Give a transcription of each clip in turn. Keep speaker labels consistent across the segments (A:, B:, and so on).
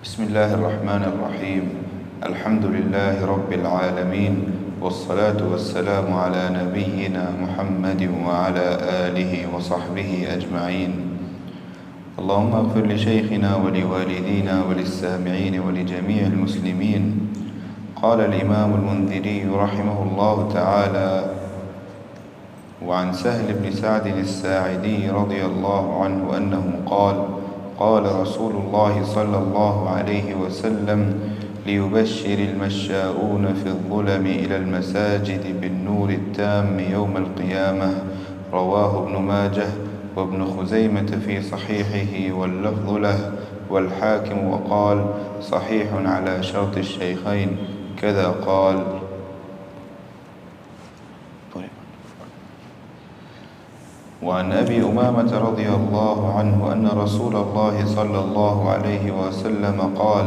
A: بسم الله الرحمن الرحيم. الحمد لله رب العالمين، والصلاة والسلام على نبينا محمد وعلى آله وصحبه أجمعين. اللهم اغفر لشيخنا ولوالدينا وللسامعين ولجميع المسلمين. قال الإمام المنذري رحمه الله تعالى: وعن سهل بن سعد الساعدي رضي الله عنه أنه قال: قال رسول الله صلى الله عليه وسلم: ليبشر المشاؤون في الظلم إلى المساجد بالنور التام يوم القيامة. رواه ابن ماجه وابن خزيمة في صحيحه واللفظ له، والحاكم وقال: صحيح على شرط الشيخين، كذا قال. وعن أبي أمامة رضي الله عنه أن رسول الله صلى الله عليه وسلم قال: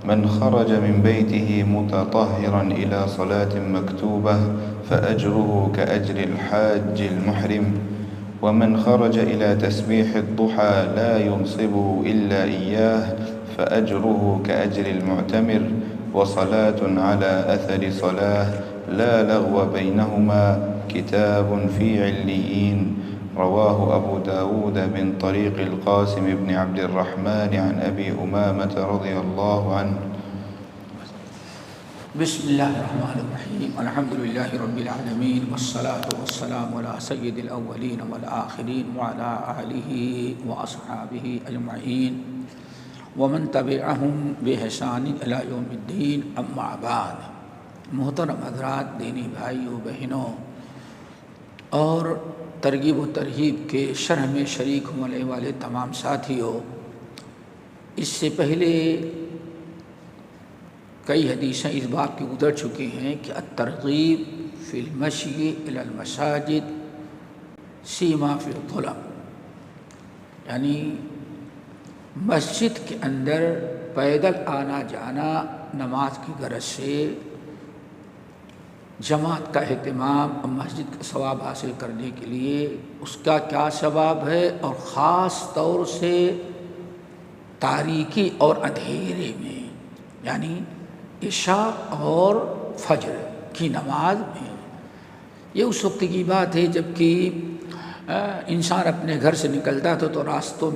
A: من خرج من بيته متطهرا إلى صلاة مكتوبة فأجره كأجر الحاج المحرم، ومن خرج إلى تسبيح الضحى لا ينصبه إلا إياه فأجره كأجر المعتمر، وصلاة على أثر صلاة لا لغو بينهما كتاب في عليين. رواه أبو داود من طريق القاسم بن عبد الرحمن عن أبي أمامة رضي الله عنه.
B: بسم الله الرحمن الرحيم. الحمد لله رب العالمين، والصلاة والسلام على سيد الأولين والآخرين وعلى آله وأصحابه أجمعين ومن تبعهم بإحسان إلى يوم الدين. اما بعد، محترم حضرات، دینی بھائیوں بہنوں اور ترغیب و ترہیب کے شرح میں شریک ہونے والے تمام ساتھیوں، اس سے پہلے کئی حدیثیں اس بات کی گزر چکی ہیں کہ الترغیب فی المشی الی المساجد سیما فی الظلم، یعنی مسجد کے اندر پیدل آنا جانا نماز کی غرض سے، جماعت کا اہتمام اور مسجد کا ثواب حاصل کرنے کے لیے اس کا کیا ثواب ہے، اور خاص طور سے تاریکی اور اندھیرے میں، یعنی عشاء اور فجر کی نماز میں. یہ اس وقت کی بات ہے جب کہ انسان اپنے گھر سے نکلتا تھا تو راستے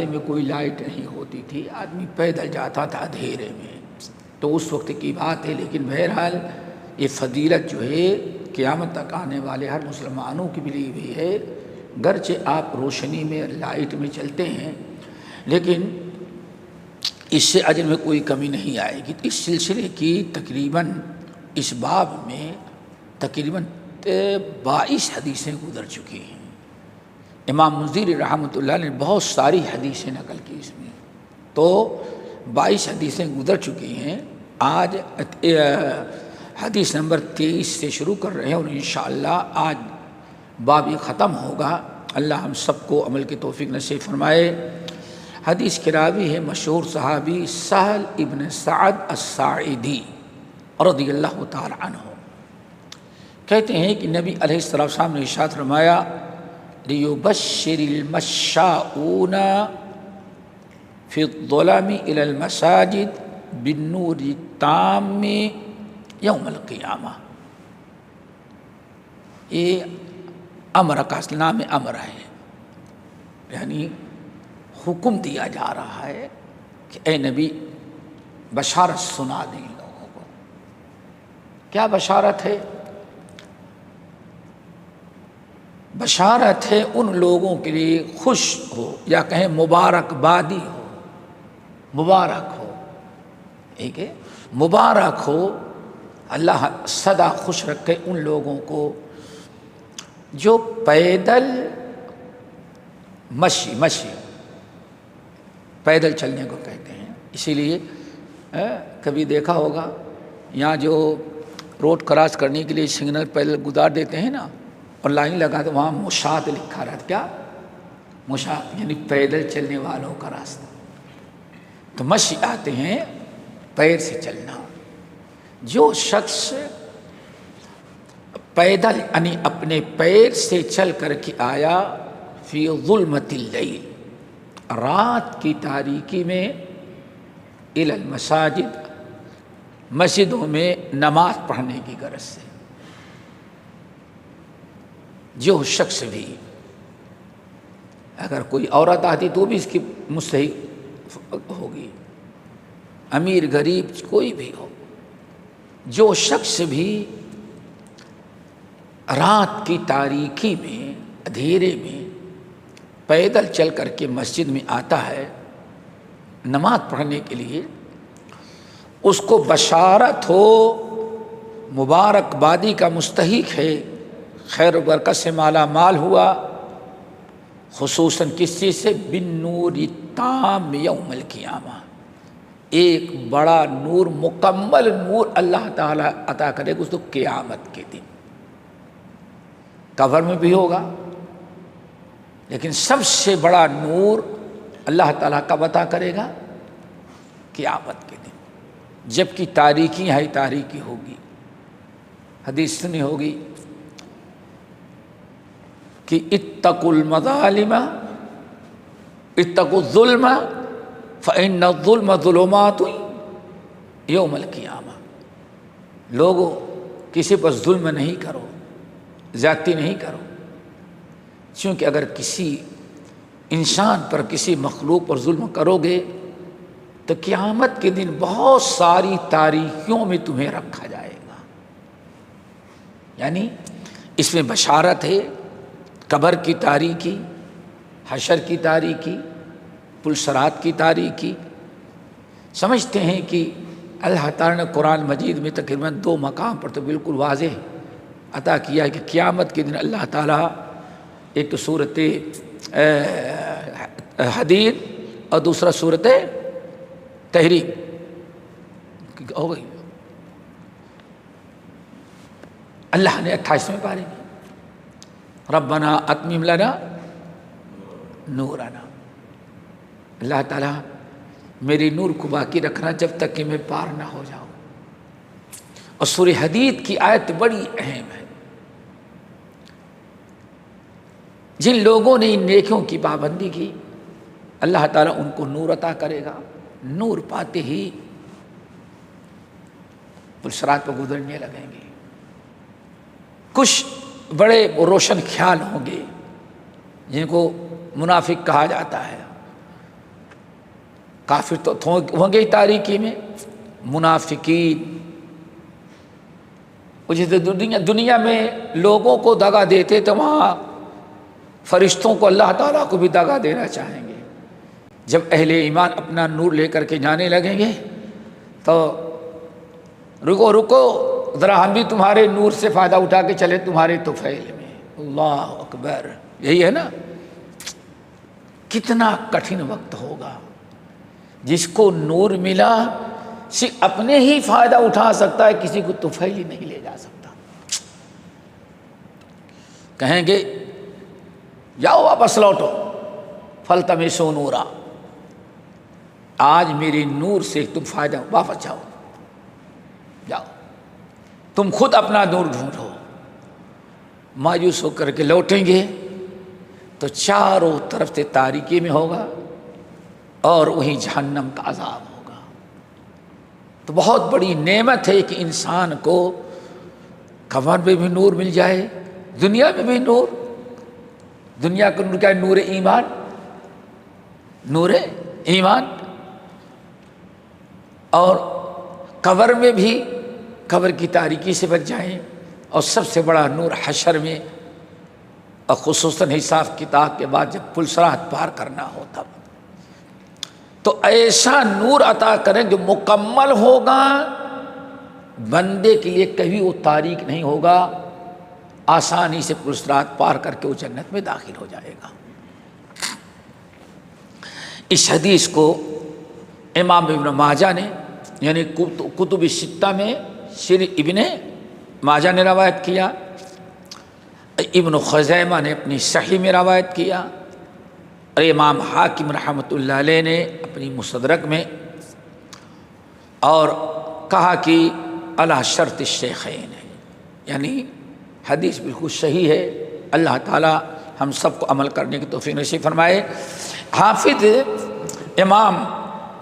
B: میں کوئی لائٹ نہیں ہوتی تھی، آدمی پیدل جاتا تھا اندھیرے میں، تو اس وقت کی بات ہے. لیکن بہرحال یہ فضیلت جو ہے قیامت تک آنے والے ہر مسلمانوں کی ملی ہوئی ہے. گرچہ آپ روشنی میں لائٹ میں چلتے ہیں لیکن اس سے اجر میں کوئی کمی نہیں آئے گی. اس سلسلے کی تقریباً اس باب میں تقریباً 22 حدیثیں گزر چکی ہیں. امام منذری رحمۃ اللہ نے بہت ساری حدیثیں نقل کی اس میں، تو 22 حدیثیں گزر چکی ہیں. آج حدیث نمبر 23 سے شروع کر رہے ہیں اور انشاءاللہ آج باب یہ ختم ہوگا. اللہ ہم سب کو عمل کی توفیق نصیب فرمائے. حدیث کے راوی ہے مشہور صحابی سہل ابن سعد الساعدی رضی اللہ تعالی عنہ. کہتے ہیں کہ نبی علیہ السلام نے ارشاد فرمایا: لیبشر المشاؤون فی الظلم الی المساجد بالنور التام یوم القیامہ. یہ امر کا نام امر ہے، یعنی حکم دیا جا رہا ہے کہ اے نبی بشارت سنا دیں لوگوں کو. کیا بشارت ہے؟ بشارت ہے ان لوگوں کے لیے خوش ہو، یا کہیں مبارکبادی ہو، مبارک ہو. ٹھیک ہے، مبارک ہو، اللہ سدا خوش رکھے ان لوگوں کو جو پیدل مشی پیدل چلنے کو کہتے ہیں. اسی لیے کبھی دیکھا ہوگا یہاں جو روڈ کراس کرنے کے لیے سگنل پیدل گزار دیتے ہیں نا، اور لائن لگا تو وہاں مشاۃ لکھا رہتا. کیا مشاۃ؟ یعنی پیدل چلنے والوں کا راستہ. تو مشی آتے ہیں پیر سے چلنا. جو شخص پیدل یعنی اپنے پیر سے چل کر کے آیا فی ظلمت اللیل، رات کی تاریکی میں الی المساجد، مسجدوں میں نماز پڑھنے کی غرض سے، جو شخص بھی، اگر کوئی عورت آتی تو بھی اس کی مستحق ہوگی، امیر غریب کوئی بھی ہو، جو شخص بھی رات کی تاریکی میں، اندھیرے میں پیدل چل کر کے مسجد میں آتا ہے نماز پڑھنے کے لیے، اس کو بشارت ہو، مبارکبادی کا مستحق ہے، خیر و برکت سے مالا مال ہوا، خصوصاً کس چیز سے؟ بالنور التام یوم القیامہ، ایک بڑا نور، مکمل نور اللہ تعالیٰ عطا کرے گا اس کو قیامت کے دن۔ قبر میں بھی ہوگا، لیکن سب سے بڑا نور اللہ تعالیٰ کب عطا کرے گا؟ قیامت کے دن، جبکہ تاریکی ہے، تاریکی ہوگی۔ حدیث سنی ہوگی کہ اتقوا المظالم، اتقوا الظلم فإن الظلم ظلمات یوم القیامہ، لوگوں کسی پر ظلم نہیں کرو، زیادتی نہیں کرو، چونکہ اگر کسی انسان پر، کسی مخلوق پر ظلم کرو گے تو قیامت کے دن بہت ساری تاریکیوں میں تمہیں رکھا جائے گا۔ یعنی اس میں بشارت ہے، قبر کی تاریکی، حشر کی تاریکی، پل صراط کی تاریکی۔ سمجھتے ہیں کہ اللہ تعالیٰ نے قرآن مجید میں تقریباً 2 مقام پر تو بالکل واضح عطا کیا ہے کہ قیامت کے دن اللہ تعالیٰ ایک تو صورت حدید اور دوسرا صورت تحریم ہو گئی، اللہ نے 28ویں پارے میں ربنا اتمم لنا نورنا، اللہ تعالیٰ میری نور کو باقی رکھنا جب تک کہ میں پار نہ ہو جاؤں۔ اور سورہ حدید کی آیت بڑی اہم ہے، جن لوگوں نے ان نیکیوں کی پابندی کی اللہ تعالیٰ ان کو نور عطا کرے گا، نور پاتے ہی پل صراط پر گزرنے لگیں گے۔ کچھ بڑے روشن خیال ہوں گے جن کو منافق کہا جاتا ہے، کافر تو ہوں گے ہی تاریکی میں، منافقین، جیسے دنیا میں لوگوں کو دغا دیتے تو وہاں فرشتوں کو اللہ تعالیٰ کو بھی دغا دینا چاہیں گے۔ جب اہل ایمان اپنا نور لے کر کے جانے لگیں گے تو رکو رکو ذرا ہم بھی تمہارے نور سے فائدہ اٹھا کے چلے تمہارے طفیل میں۔ اللہ اکبر، یہی ہے نا۔ کتنا کٹھن وقت ہوگا، جس کو نور ملا صرف اپنے ہی فائدہ اٹھا سکتا ہے، کسی کو طفیل ہی نہیں لے جا سکتا۔ کہیں گے جاؤ واپس لوٹو، فالتمسوا نورا، آج میرے نور سے تم فائدہ، واپس جاؤ، جاؤ تم خود اپنا نور ڈھونڈو۔ مایوس ہو کر کے لوٹیں گے تو چاروں طرف سے تاریکی میں ہوگا اور وہیں جہنم کا عذاب ہوگا۔ تو بہت بڑی نعمت ہے کہ انسان کو قبر میں بھی نور مل جائے، دنیا میں بھی نور۔ دنیا کا نور کیا ہے؟ نور ایمان، نور ایمان۔ اور قبر میں بھی قبر کی تاریکی سے بچ جائیں، اور سب سے بڑا نور حشر میں، اور خصوصاً حساب کتاب کے بعد جب پل صراط پار کرنا ہو تب تو ایسا نور عطا کریں جو مکمل ہوگا، بندے کے لیے کبھی وہ تاریک نہیں ہوگا، آسانی سے پل صراط پار کر کے وہ جنت میں داخل ہو جائے گا۔ اس حدیث کو امام ابن ماجہ نے، یعنی کتب ستہ میں صرف ابن ماجہ نے روایت کیا، ابن خزیمہ نے اپنی صحیح میں روایت کیا، اور امام حاکم رحمۃ اللہ علیہ نے اپنی مستدرک میں، اور کہا کہ علی شرط الشیخین ہے، یعنی حدیث بالکل صحیح ہے، اللہ تعالیٰ ہم سب کو عمل کرنے کی توفیق نصیب فرمائے۔ حافظ امام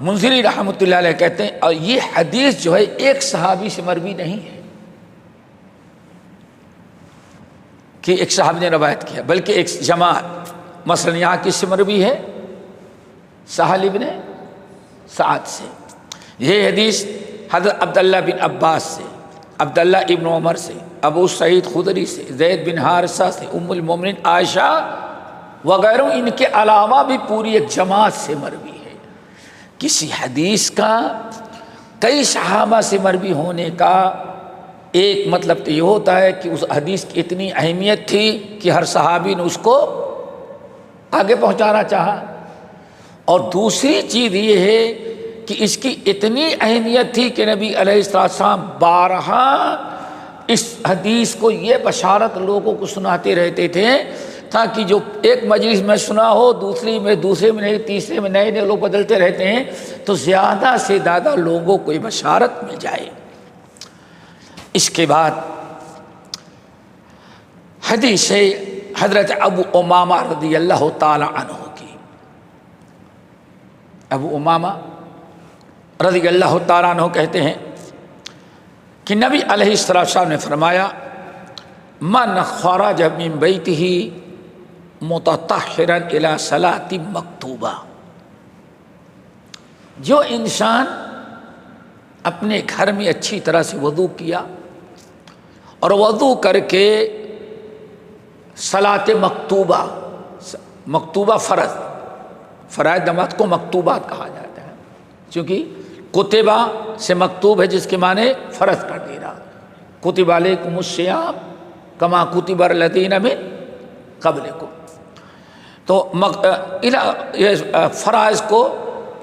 B: منذری رحمۃ اللہ علیہ کہتے ہیں، اور یہ حدیث جو ہے ایک صحابی سے مروی نہیں ہے کہ ایک صحابی نے روایت کیا، بلکہ ایک جماعت، مثلا یہاں کس سے مروی ہے؟ سہل ابن سعد سے۔ یہ حدیث حضرت عبداللہ بن عباس سے، عبداللہ ابن عمر سے، ابو سعید خدری سے، زید بن حارثہ سے، ام المومنین عائشہ وغیرہ، ان کے علاوہ بھی پوری ایک جماعت سے مروی ہے۔ کسی حدیث کا کئی صحابہ سے مروی ہونے کا ایک مطلب تو یہ ہوتا ہے کہ اس حدیث کی اتنی اہمیت تھی کہ ہر صحابی نے اس کو آگے پہنچانا چاہا، اور دوسری چیز یہ ہے کہ اس کی اتنی اہمیت تھی کہ نبی علیہ السلام بارہا اس حدیث کو یہ بشارت لوگوں کو سناتے رہتے تھے، تاکہ جو ایک مجلس میں سنا ہو، دوسرے میں نہیں، تیسرے میں نئے لوگ بدلتے رہتے ہیں، تو زیادہ سے زیادہ لوگوں کو یہ بشارت مل جائے۔ اس کے بعد حدیث ہے حضرت ابو امامہ رضی اللہ تعالی عنہ کی۔ ابو امامہ رضی اللہ تعالیٰ عنہ کہتے ہیں کہ نبی علیہ السلام نے فرمایا، من خرج من بیتہ متطہرا الی صلاۃ مکتوبہ، جو انسان اپنے گھر میں اچھی طرح سے وضو کیا اور وضو کر کے صلاۃ مکتوبہ، مکتوبہ فرائض نماز کو مکتوبات کہا جاتا ہے، چونکہ کتبہ سے مکتوب ہے جس کے معنی فرض کر دینا، کتب علیکم الصیام کما کتب الذین من قبلکم، تو فرائض کو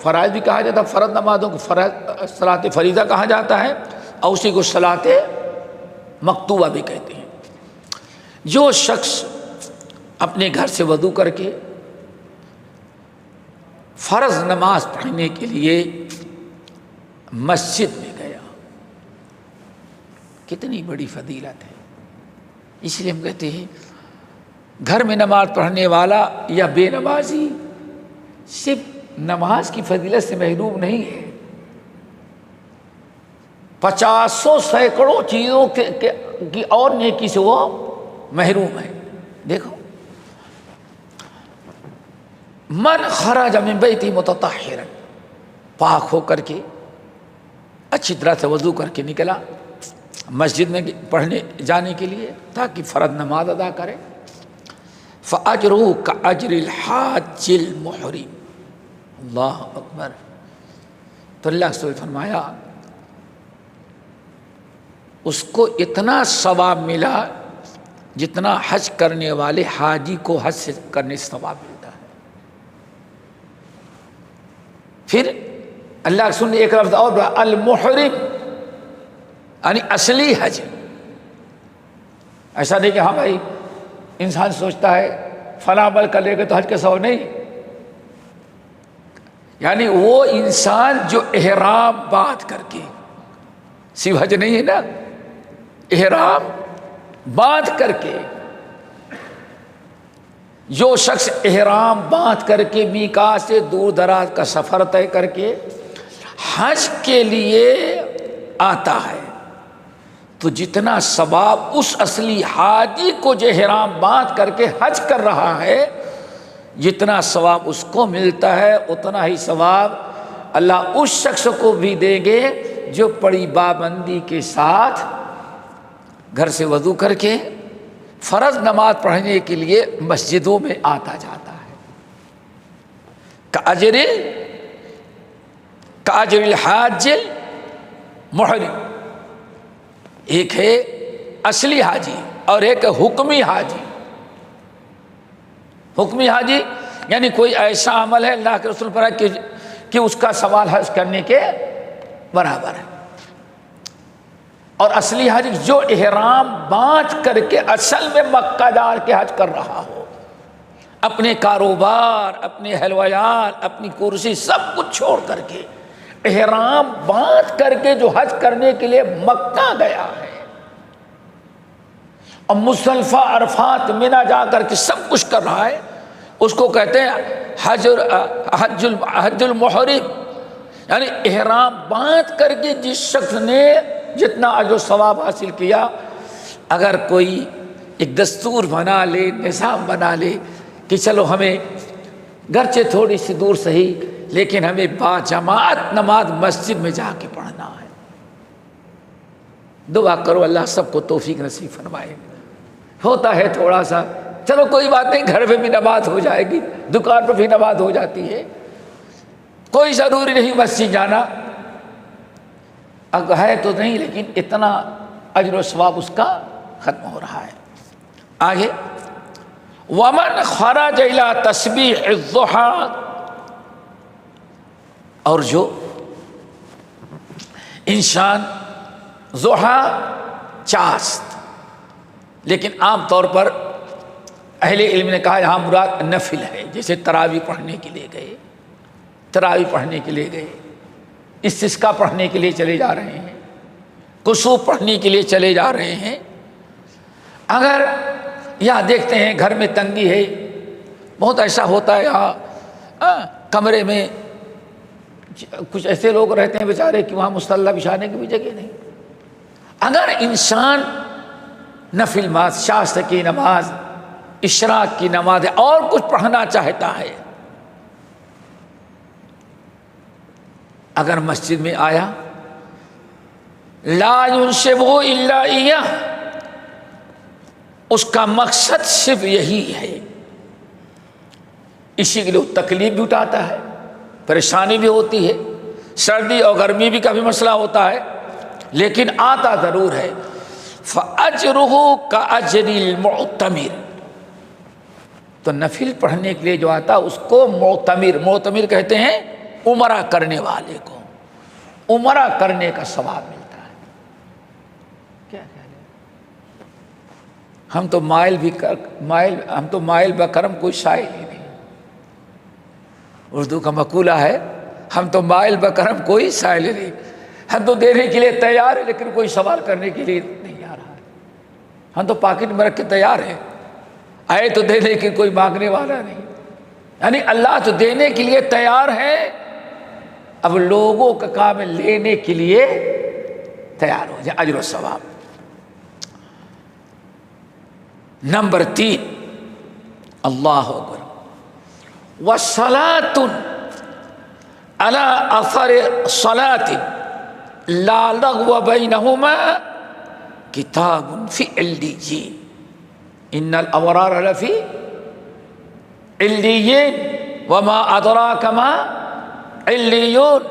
B: فرائض بھی کہا جاتا ہے، فرض نمازوں کو صلاۃ فریضہ کہا جاتا ہے، اور اسی کو صلاۃ مکتوبہ بھی کہتے ہیں۔ جو شخص اپنے گھر سے وضو کر کے فرض نماز پڑھنے کے لیے مسجد میں گیا، کتنی بڑی فضیلت ہے۔ اس لیے ہم کہتے ہیں گھر میں نماز پڑھنے والا یا بے نمازی صرف نماز کی فضیلت سے محروم نہیں ہے، 50 سینکڑوں چیزوں کی اور نیکی سے وہ محروم ہے۔ دیکھو، من خرج من بیتہ متطہرا، پاک ہو کر کے اچھی طرح سے وضو کر کے نکلا مسجد میں پڑھنے جانے کے لیے تاکہ فرض نماز ادا کرے، فاجرہ کاجر الحاج المحرم، اللہ اکبر۔ تو اللہ سے فرمایا اس کو اتنا ثواب ملا جتنا حج کرنے والے حاجی کو حج سے کرنے سے ثواب ملتا ہے۔ پھر اللہ کے سننے ایک لفظ اور المحرم، یعنی اصلی حج۔ ایسا نہیں کہ ہاں بھائی انسان سوچتا ہے فلاں عمل کر لے گا تو حج کا ثواب، نہیں، یعنی وہ انسان جو احرام باندھ کر کے، صرف حج نہیں ہے نا، احرام باندھ کر کے، جو شخص احرام باندھ کر کے میقات سے دور دراز کا سفر طے کر کے حج کے لیے آتا ہے، تو جتنا ثواب اس اصلی حاجی کو جو احرام باندھ کر کے حج کر رہا ہے، جتنا ثواب اس کو ملتا ہے، اتنا ہی ثواب اللہ اس شخص کو بھی دیں گے جو بڑی پابندی کے ساتھ گھر سے وضو کر کے فرض نماز پڑھنے کے لیے مسجدوں میں آتا جاتا ہے۔ کاجر الحاج المحرم، ایک ہے اصلی حاجی اور ایک ہے حکمی حاجی۔ حکمی حاجی یعنی کوئی ایسا عمل ہے اللہ کے رسول پر کہ اس کا سوال حج کرنے کے برابر ہے، اور اصلی حج جو احرام باندھ کر کے اصل میں مکہ جا کے حج کر رہا ہو، اپنے کاروبار، اپنے حلویات، اپنی کرسی سب کچھ چھوڑ کر کے احرام باندھ کر کے جو حج کرنے کے لیے مکہ گیا ہے، اور مصدلفہ عرفات مینا جا کر کے سب کچھ کر رہا ہے، اس کو کہتے ہیں حج المحرم، یعنی احرام باندھ کر کے جس شخص نے جتنا اجر و ثواب حاصل کیا، اگر کوئی ایک دستور بنا لے، نظام بنا لے کہ چلو ہمیں گرچہ تھوڑی سی دور صحیح لیکن ہمیں باجماعت نماز مسجد میں جا کے پڑھنا ہے، دعا کرو اللہ سب کو توفیق نصیب فرمائے۔ ہوتا ہے تھوڑا سا، چلو کوئی بات نہیں، گھر پہ بھی نماز ہو جائے گی، دکان پہ بھی نماز ہو جاتی ہے، کوئی ضروری نہیں مسجد جانا، اگر ہے تو نہیں، لیکن اتنا اجر و ثواب اس کا ختم ہو رہا ہے۔ آگے ومن خرج الى تسبیح الضحى، اور جو انسان ضحیٰ چاست، لیکن عام طور پر اہل علم نے کہا یہاں مراد نفل ہے، جیسے تراویح پڑھنے کے لیے گئے، تراویح پڑھنے کے لیے گئے، استسقاء پڑھنے کے لیے چلے جا رہے ہیں، کسوف پڑھنے کے لیے چلے جا رہے ہیں، اگر یہاں دیکھتے ہیں گھر میں تنگی ہے، بہت ایسا ہوتا ہے یہاں کمرے میں کچھ ایسے لوگ رہتے ہیں بیچارے کہ وہاں مصلی بچھانے کی بھی جگہ نہیں، اگر انسان نفل نماز، شاست کی نماز، اشراق کی نماز اور کچھ پڑھنا چاہتا ہے، اگر مسجد میں آیا، لا ينسبه الا اياه، اس کا مقصد صرف یہی ہے، اسی کے لیے تکلیف بھی اٹھاتا ہے، پریشانی بھی ہوتی ہے، سردی اور گرمی بھی کا بھی مسئلہ ہوتا ہے، لیکن آتا ضرور ہے۔ فَأَجْرُهُ كَأَجْرِ الْمُعْتَمِرِ، تو نفل پڑھنے کے لیے جو آتا اس کو معتمر کہتے ہیں عمرہ کرنے والے کو، عمرہ کرنے کا ثواب ملتا ہے۔ کیا کہہ رہے ہیں؟ ہم تو مائل بکرم کوئی شائل ہی نہیں، اردو کا مقولہ ہے ہم تو مائل بکرم کوئی سائل ہی نہیں، ہم تو دینے کے لیے تیار ہے لیکن کوئی سوال کرنے کے لیے نہیں آ رہا ہے، ہم تو پاکٹ میں رکھ کے تیار ہیں، آئے تو دے دے کہ کوئی مانگنے والا نہیں، یعنی اللہ تو دینے کے لیے تیار ہے، اب لوگوں کا کام ہے لینے کے لیے تیار ہو جائے، اجر و ثواب۔ نمبر 3، اللہ اکبر، وَصَلَاةٌ عَلَىٰ أَثَرِ صَلَاةٍ لَا لَغْوَ بَيْنَهُمَا كِتَابٌ فِي عِلِّيِّينَ إِنَّ الْأَبْرَارَ لَفِي عِلِّيِّينَ وَمَا أَدْرَاكَ مَا عِلِّيُّونَ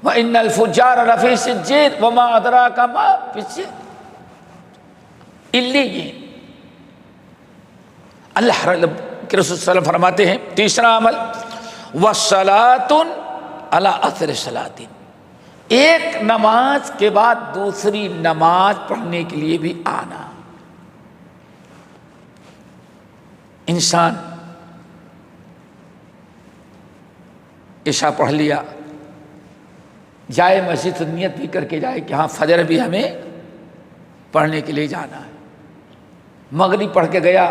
B: وَإِنَّ الْفُجَّارَ لَفِي سِجِّينَ وَمَا أَدْرَاكَ مَا فِي السِّجِّينَ۔ عِلِّيِّينَ، اللہ کے رسول صلی اللہ علیہ وسلم فرماتے ہیں تیسرا عمل، وَصَلَاةٌ عَلَىٰ أَثَرِ صَلَاةٍ، ایک نماز کے بعد دوسری نماز پڑھنے کے لیے بھی آنا۔ انسان عشاء پڑھ لیا، جائے مسجد، نیت بھی کر کے جائے کہ ہاں فجر بھی ہمیں پڑھنے کے لیے جانا ہے، مغرب پڑھ کے گیا،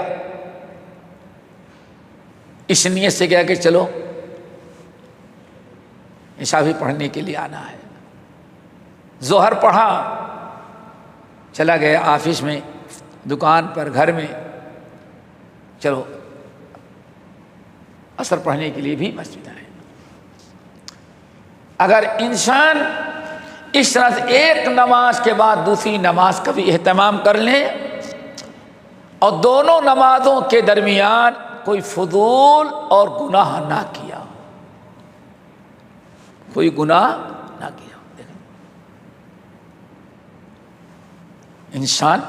B: اس نیت سے گیا کہ چلو عشاء بھی پڑھنے کے لیے آنا ہے، ظہر پڑھا، چلا گیا آفس میں، دکان پر، گھر میں، چلو عصر پڑھنے کے لیے بھی مسجد آئے۔ اگر انسان اس طرح سے ایک نماز کے بعد دوسری نماز کا بھی اہتمام کر لیں اور دونوں نمازوں کے درمیان کوئی فضول اور گناہ نہ کیا، کوئی گناہ نہ کیا، انسان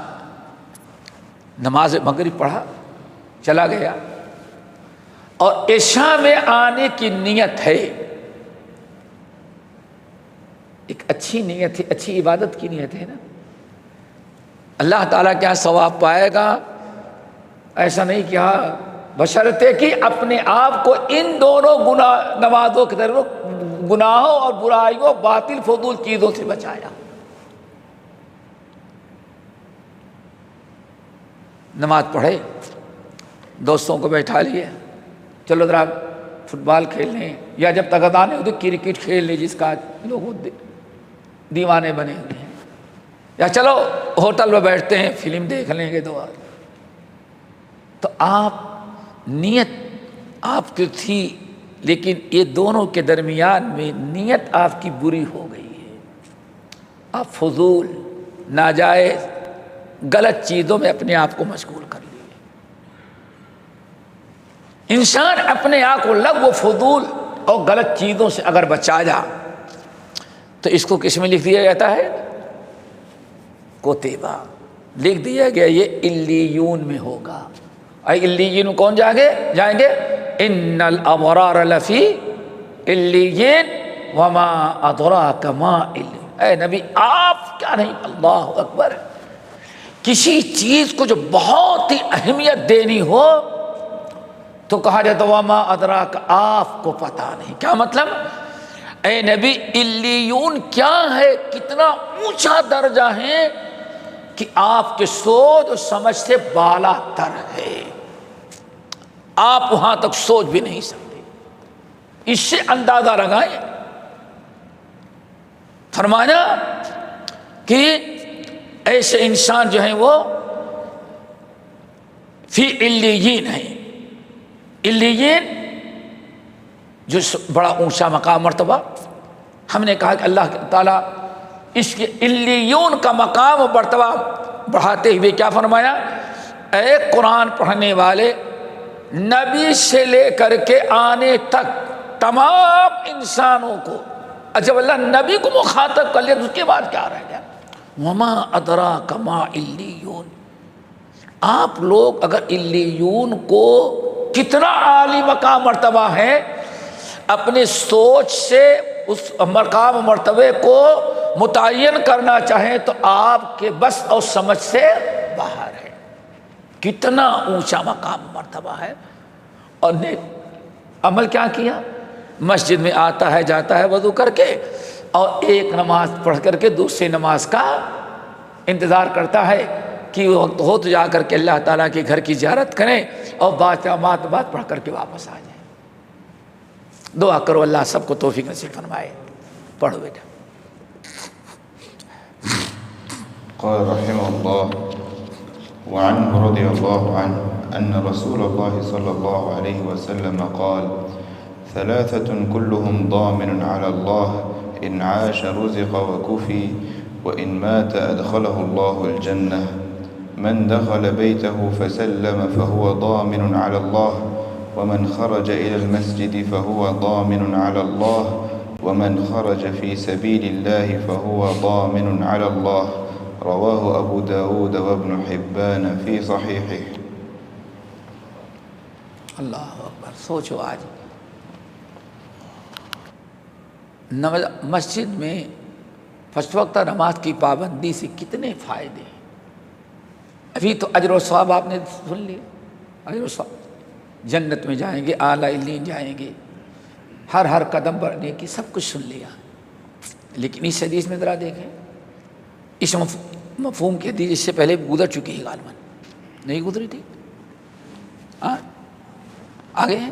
B: نماز مغرب پڑھا، چلا گیا اور عشاء میں آنے کی نیت ہے، ایک اچھی نیت ہے، اچھی عبادت کی نیت ہے نا، اللہ تعالیٰ کیا ثواب پائے گا، ایسا نہیں کیا، بشرطے کہ اپنے آپ کو ان دونوں نمازوں کی طرف گناہوں اور برائیوں، باطل فضول چیزوں سے بچایا۔ نماز پڑھے، دوستوں کو بیٹھا لیے، چلو ذرا فٹ بال کھیل لیں، یا جب تک اذان ہوتی کرکٹ کھیل لیں، جس کا لوگ دیوانے بنے ہوئے ہیں، یا چلو ہوٹل میں بیٹھتے ہیں فلم دیکھ لیں گے 2 آدمی۔ تو آپ نیت آپ کی تھی، لیکن یہ دونوں کے درمیان میں نیت آپ کی بری ہو گئی ہے، آپ فضول ناجائز غلط چیزوں میں اپنے آپ کو مشغول کر لیے۔ انسان اپنے آپ کو لغو و فضول اور غلط چیزوں سے اگر بچا جا تو اس کو کس میں لکھ دیا جاتا ہے؟ کوتیبہ لکھ دیا گیا، یہ علیون میں ہوگا۔ علیین کون جائیں گے؟ ان الابرار لفی علیین وما ادراک ما علیین۔ اے نبی آپ کیا نہیں، اللہ اکبر، کسی چیز کو جو بہت ہی اہمیت دینی ہو تو کہا جاتا وما ادراک، آپ کو پتا نہیں۔ کیا مطلب؟ اے نبی علیون کیا ہے، کتنا اونچا درجہ ہے کہ آپ کے سوچ اور سمجھ سے بالا تر ہے، آپ وہاں تک سوچ بھی نہیں سکتے۔ اس سے اندازہ لگائیں۔ فرمایا کہ ایسے انسان جو ہیں وہ فی علیین ہیں۔ علیین جو بڑا اونچا مقام مرتبہ، ہم نے کہا کہ اللہ تعالیٰ اس کے علیون کا مقام و مرتبہ بڑھاتے ہوئے کیا فرمایا؟ اے قرآن پڑھنے والے، نبی سے لے کر کے آنے تک تمام انسانوں کو، جب اللہ نبی کو مخاطب کر لیا تو اس کے بعد کیا رہ گیا؟ وما ادراک ما علیون۔ آپ لوگ اگر علیون کو کتنا عالی مقام مرتبہ ہے اپنے سوچ سے اس مقام مرتبے کو متعین کرنا چاہیں تو آپ کے بس اور سمجھ سے باہر ہے، کتنا اونچا مقام مرتبہ ہے۔ اور نے عمل کیا کیا؟ مسجد میں آتا ہے، جاتا ہے وضو کر کے، اور ایک نماز پڑھ کر کے دوسری نماز کا انتظار کرتا ہے کہ وہ وقت ہو تو جا کر کے اللہ تعالیٰ کے گھر کی زیارت کریں اور بات پڑھ کر کے واپس آ جائیں۔ دعا کرو اللہ سب کو توفیق نصیب فرمائے۔ پڑھو بیٹا۔
A: قال رحمه الله وعنه رضي الله عنه أن رسول الله صلى الله عليه وسلم قال 3 كلهم ضامن على الله إن عاش رزق وكفي وإن مات أدخله الله الجنة من دخل بيته فسلم فهو ضامن على الله ومن خرج إلى المسجد فهو ضامن على الله ومن خرج في سبيل الله فهو ضامن على الله رواه ابو داود وابن حبان فی صحیحہ۔
B: اللہ اکبر۔ سوچو آج مسجد میں 5 وقتہ نماز کی پابندی سے کتنے فائدے ہیں۔ ابھی تو اجر و ثواب آپ نے سن لیے، اجر و ثواب، جنت میں جائیں گے، اعلیٰ علیین جائیں گے، ہر قدم پر نیکی، سب کچھ سن لیا۔ لیکن اس حدیث میں ذرا دیکھیں، اس مفہوم کی حدیث اس سے پہلے گزر چکی ہے، غالباً نہیں گزری تھی، آگے ہیں۔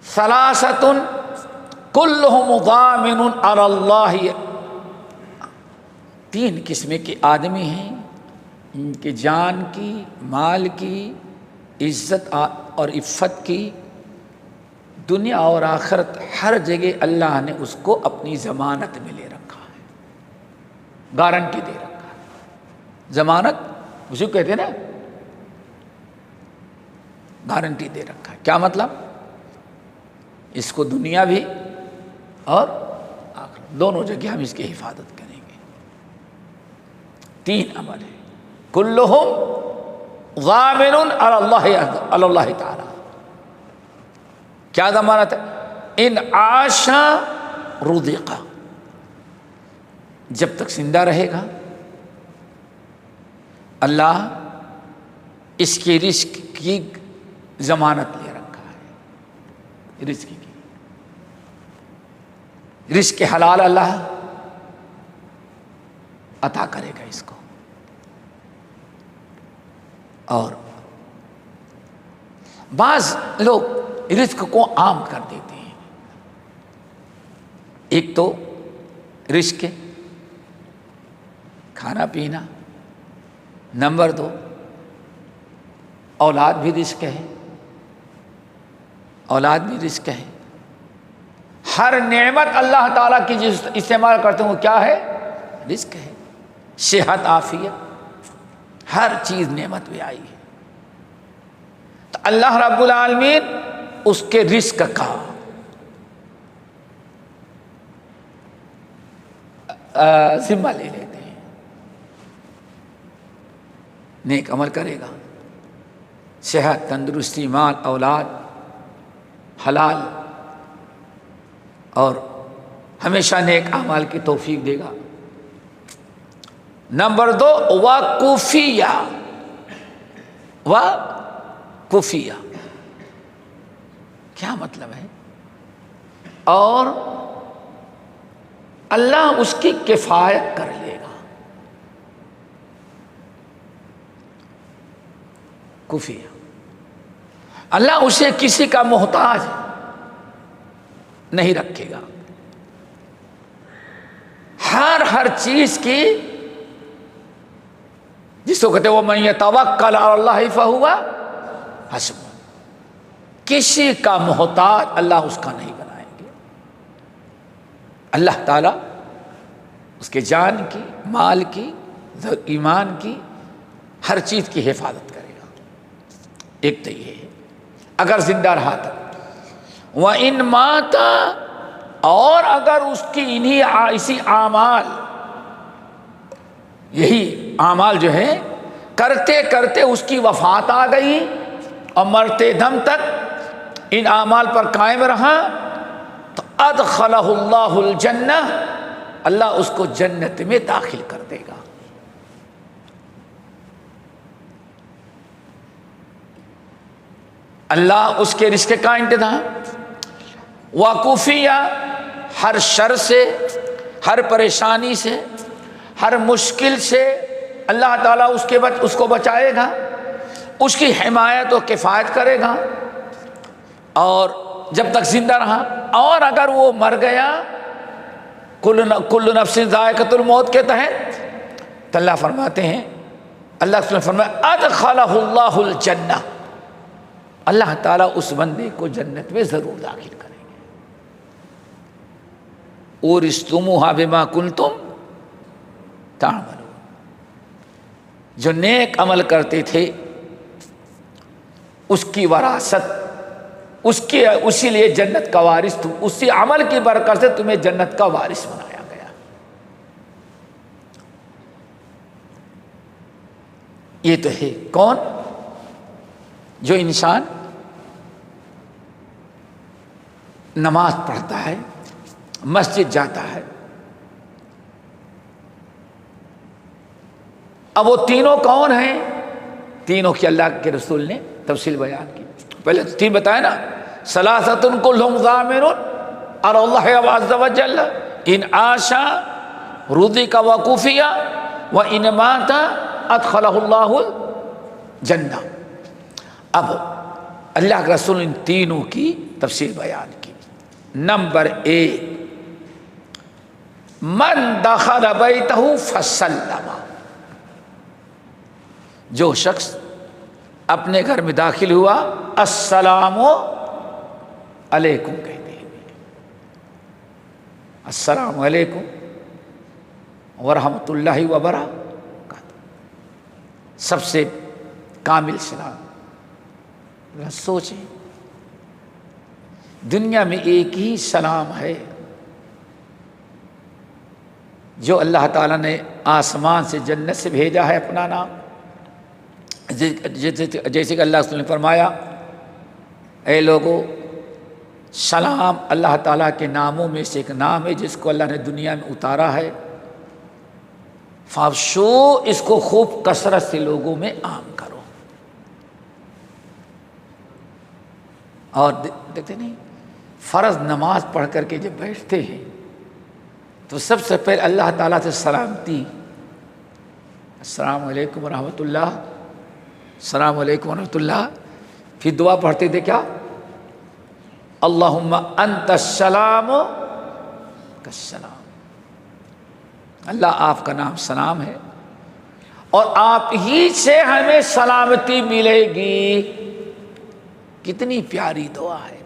B: ثلاثۃ کلہم ضامن علی اللہ۔ 3 قسم کے آدمی ہیں، ان کے جان کی، مال کی، عزت اور عفت کی، دنیا اور آخرت ہر جگہ اللہ نے اس کو اپنی ضمانت میں لے رکھا ہے، گارنٹی دے رکھا ہے۔ ضمانت اسے کہتے ہیں نا، گارنٹی دے رکھا ہے۔ کیا مطلب؟ اس کو دنیا بھی اور آخرت دونوں جگہ ہم اس کی حفاظت کریں گے۔ 3 عمل ہے، کلہم ضامن علی اللہ تعالی۔ کیا ضمانت ہے؟ ان عاش رزق، جب تک زندہ رہے گا اللہ اس کے رزق کی ضمانت لے رکھا ہے۔ رزق کی، رزق حلال اللہ عطا کرے گا اس کو، اور بعض لوگ رزق کو عام کر دیتے ہیں. ایک تو رزق کھانا پینا، نمبر 2 اولاد بھی رزق ہے، اولاد بھی رزق ہے. ہر نعمت اللہ تعالیٰ کی جس استعمال کرتے ہیں وہ کیا ہے؟ رزق ہے. صحت، عافیت، ہر چیز نعمت میں آئی ہے. تو اللہ رب العالمین اس کے رزق کا ذمہ لے لیتے ہیں. نیک عمل کرے گا، صحت، تندرستی، مال، اولاد حلال، اور ہمیشہ نیک اعمال کی توفیق دے گا. نمبر 2 وقوفیہ. وقوفیہ کیا مطلب ہے؟ اور اللہ اس کی کفایت کر لے گا. کفیہ، اللہ اسے کسی کا محتاج نہیں رکھے گا. ہر چیز کی، جس کو کہتے ہیں وَمَن يَتَوَكَّلْ عَلَى اللَّهِ فَهُوَ حَسْبُهُ، کسی کا محتاج اللہ اس کا نہیں بنائیں گے. اللہ تعالیٰ اس کے جان کی، مال کی، ایمان کی، ہر چیز کی حفاظت کرے گا. ایک تو یہ ہے اگر زندہ رہا تو. وَإِن مَاتَ، اور اگر اس کی اسی اعمال، یہی اعمال جو ہے کرتے کرتے اس کی وفات آ گئی اور مرتے دم تک ان اعمال پر قائم رہا، تو ادخلہ اللہ الجنہ، اللہ اس کو جنت میں داخل کر دے گا. اللہ اس کے رزق کا انتظام. وقوفیہ، ہر شر سے، ہر پریشانی سے، ہر مشکل سے اللہ تعالیٰ اس کو بچائے گا، اس کی حمایت و کفایت کرے گا اور جب تک زندہ رہا. اور اگر وہ مر گیا، کل نفس ذائقۃ الموت کے تحت، تو اللہ فرماتے ہیں، اللہ فرمایا ادخلہ اللہ الجنہ، اللہ تعالیٰ اس بندے کو جنت میں ضرور داخل کریں گے. اورثتموھا بما کنتم تعملون، جو نیک عمل کرتے تھے اس کی وراثت، اسی لیے جنت کا وارث تم، اسی عمل کی برکت سے تمہیں جنت کا وارث بنایا گیا. یہ تو ہے کون؟ جو انسان نماز پڑھتا ہے، مسجد جاتا ہے. اب وہ تینوں کون ہیں؟ تینوں کی اللہ کے رسول نے تفصیل بیان کی. پہلے 3 بتایا نا، ثلاثۃ کلھم ضامن علی اللہ عز وجل ان عاشا رزق وقوفیہ وان مات ادخلہ اللہ الجنہ. اب اللہ کے رسول نے ان تینوں کی تفصیل بیان کی. نمبر 1، من دخل بیتہ فسلم، جو شخص اپنے گھر میں داخل ہوا السلام علیکم کہتے ہیں، السلام علیکم ورحمۃ اللہ وبرکاتہ، سب سے کامل سلام. سوچیں، دنیا میں ایک ہی سلام ہے جو اللہ تعالیٰ نے آسمان سے جنت سے بھیجا ہے اپنا نام. جیسے کہ اللہ نے فرمایا، اے لوگو، سلام اللہ تعالیٰ کے ناموں میں سے ایک نام ہے جس کو اللہ نے دنیا میں اتارا ہے. فافشو، اس کو خوب کثرت سے لوگوں میں عام کرو. اور دیکھتے نہیں، فرض نماز پڑھ کر کے جب بیٹھتے ہیں تو سب سے پہلے اللہ تعالیٰ سے سلامتی، السلام علیکم ورحمۃ اللہ السلام علیکم ورحمۃ اللہ. پھر دعا پڑھتے تھے کیا؟ اللہم انت السلام کالسلام. اللہ آپ کا نام سلام ہے اور آپ ہی سے ہمیں سلامتی ملے گی. کتنی پیاری دعا ہے.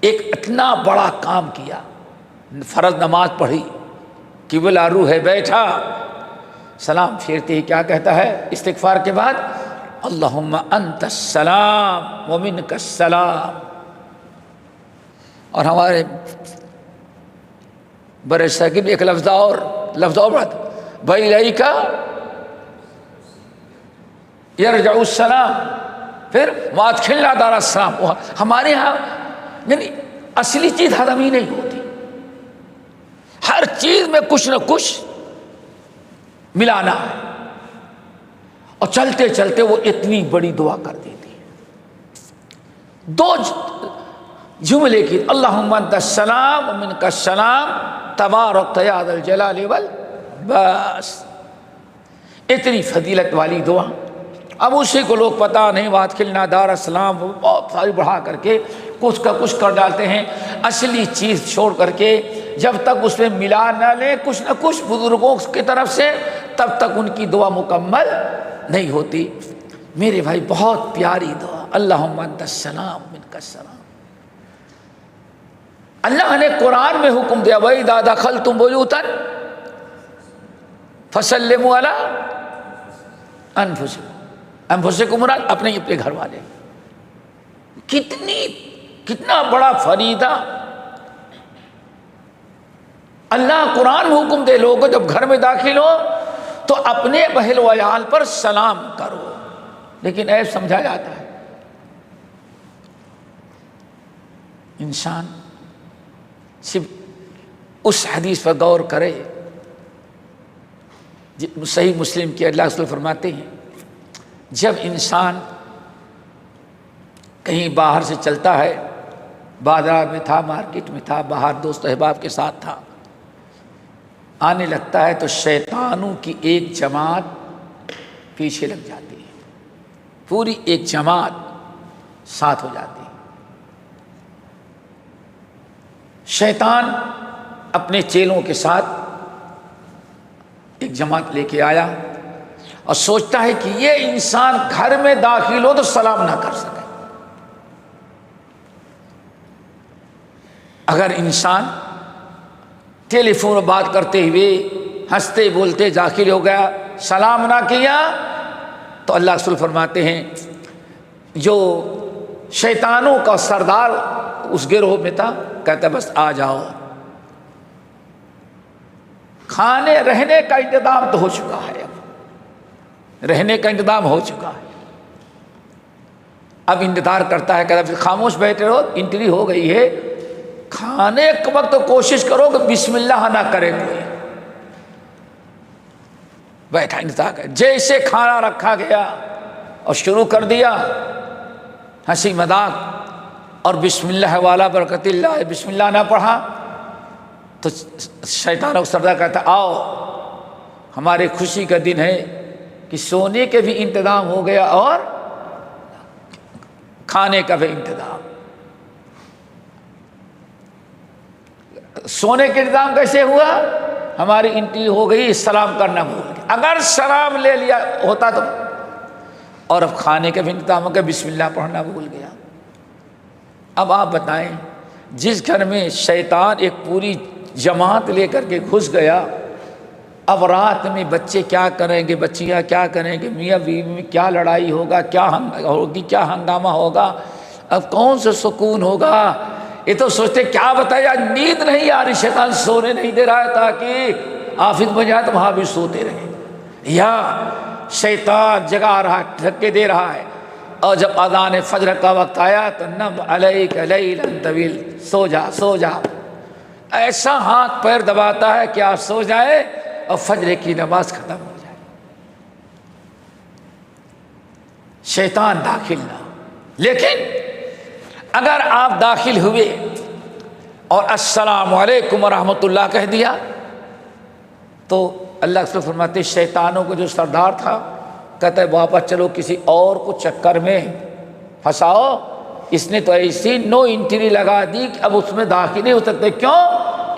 B: ایک اتنا بڑا کام کیا, فرض نماز پڑھی, قبلہ روح ہے بیٹھا, سلام پھیرتے ہی کیا کہتا ہے استغفار کے بعد؟ اللہم انت السلام ومنک السلام. اور ہمارے برے صغیر ایک لفظ اور بات بَإِلَيْكَ يَرْجَعُ السلام, پھر وَأَدْخِلْنَا دَارَ السَّلَامِ. ہمارے ہاں یعنی اصلی چیز ہضم ہی نہیں ہوتی, ہر چیز میں کچھ نہ کچھ ملانا ہے, اور چلتے چلتے وہ اتنی بڑی دعا کر دیتی ہے. دو جملے کی, اللہم انت السلام ومنک السلام تبارک یا ذا الجلال بس. اتنی فضیلت والی دعا. اب اسی کو لوگ پتہ نہیں, وادخلنا دار السلام بہت ساری بڑھا کر کے کچھ کا کچھ کر ڈالتے ہیں. اصلی چیز چھوڑ کر کے جب تک اس میں ملا نہ لیں کچھ نہ کچھ بزرگوں کی طرف سے, تب تک ان کی دعا مکمل نہیں ہوتی. میرے بھائی بہت پیاری دعا, اللہم انت السلام منک السلام. اللہ نے قرآن میں حکم دیا وَإِذَا دَخَلْتُمْ بُيُوتًا فَسَلِّمُوا عَلَىٰ أَنفُسِكُمْ مراد اپنے گھر والے. کتنا بڑا فریضہ اللہ قرآن میں حکم دے, لوگوں جب گھر میں داخل ہو تو اپنے اہل و عیال پر سلام کرو. لیکن ایسا سمجھا جاتا ہے انسان صرف اس حدیث پر غور کرے. صحیح مسلم کی اللہ رسول فرماتے ہیں جب انسان کہیں باہر سے چلتا ہے, بازار میں تھا, مارکیٹ میں تھا, باہر دوست احباب کے ساتھ تھا, آنے لگتا ہے تو شیطانوں کی ایک جماعت پیچھے لگ جاتی ہے, پوری ایک جماعت ساتھ ہو جاتی ہے. شیطان اپنے چیلوں کے ساتھ ایک جماعت لے کے آیا اور سوچتا ہے کہ یہ انسان گھر میں داخل ہو تو سلام نہ کر سکے. اگر انسان ٹیلی فون میں بات کرتے ہوئے ہنستے بولتے داخل ہو گیا, سلام نہ کیا, تو اللہ رسول فرماتے ہیں جو شیطانوں کا سردار اس گروہ میں تھا, کہتا بس آ جاؤ, کھانے رہنے کا انتظام تو ہو چکا ہے, اب رہنے کا انتظام ہو چکا ہے, اب انتظار کرتا ہے, کہتا خاموش بیٹھے رہو, انٹری ہو گئی ہے, کھانے کے وقت کوشش کرو کہ بسم اللہ نہ کرے کوئی. بیٹھا انتظار کر, جیسے کھانا رکھا گیا اور شروع کر دیا ہنسی مذاق اور بسم اللہ والا برکت اللہ, بسم اللہ نہ پڑھا تو شیطان و سردار کہتا آؤ ہمارے خوشی کا دن ہے کہ سونے کے بھی انتظام ہو گیا اور کھانے کا بھی انتظام. سونے کا انتظام کیسے ہوا؟ ہماری انٹری ہو گئی, سلام کرنا بھول گیا. اگر سلام لے لیا ہوتا تو, اور اب کھانے کا بھی انتظام ہو گیا, بسم اللہ پڑھنا بھول گیا. اب آپ بتائیں جس گھر میں شیطان ایک پوری جماعت لے کر کے گھس گیا, اب رات میں بچے کیا کریں گے, بچیاں کیا کریں گے, میاں بیوی میں کیا لڑائی ہوگا, کیا ہنگامہ ہوگا, اب کون سا سکون ہوگا. یہ تو سوچتے کیا بتایا, نیند نہیں آ رہی, شیطان سونے نہیں دے رہا ہے تاکہ آفت بن جائے تو وہاں بھی سوتے رہے, یا شیطان جگا رہا دھکے دے رہا ہے. اور جب اذان فجر کا وقت آیا تو نم علیک لیلا طویل, سو جا سو جا, ایسا ہاتھ پیر دباتا ہے کہ آپ سو جائے اور فجر کی نماز ختم ہو جائے. شیطان داخل نہ ہو. لیکن اگر آپ داخل ہوئے اور السلام علیکم ورحمۃ اللہ کہہ دیا تو اللہ رسول فرماتے شیطانوں کو جو سردار تھا کہتا ہے واپس چلو کسی اور کو چکر میں پھنساؤ، اس نے تو ایسی نو انٹری لگا دی کہ اب اس میں داخل نہیں ہو سکتے۔ کیوں؟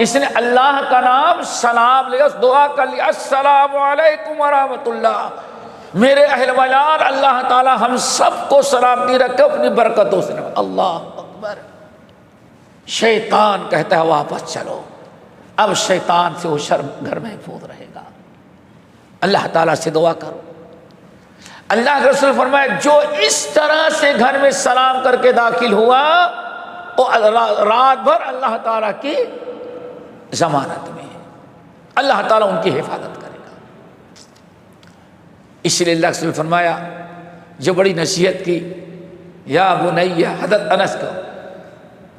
B: اس نے اللہ کا نام سلام لیا، دعا کر لیا، السلام علیکم ورحمۃ اللہ، میرے اہل ویار اللہ تعالی ہم سب کو سلامتی رکھے اپنی برکتوں سے۔ اللہ اکبر۔ شیطان کہتا ہے واپس چلو، اب شیطان سے وہ شرم گھر محفوظ رہے گا۔ اللہ تعالیٰ سے دعا کرو۔ اللہ کے رسول فرمایا جو اس طرح سے گھر میں سلام کر کے داخل ہوا وہ رات بھر اللہ تعالیٰ کی ضمانت میں ہے، اللہ تعالیٰ ان کی حفاظت کرے گا۔ اس لیے اللہ کے رسول فرمایا جو بڑی نصیحت کی، یا بنیہ، حضرت انس کو،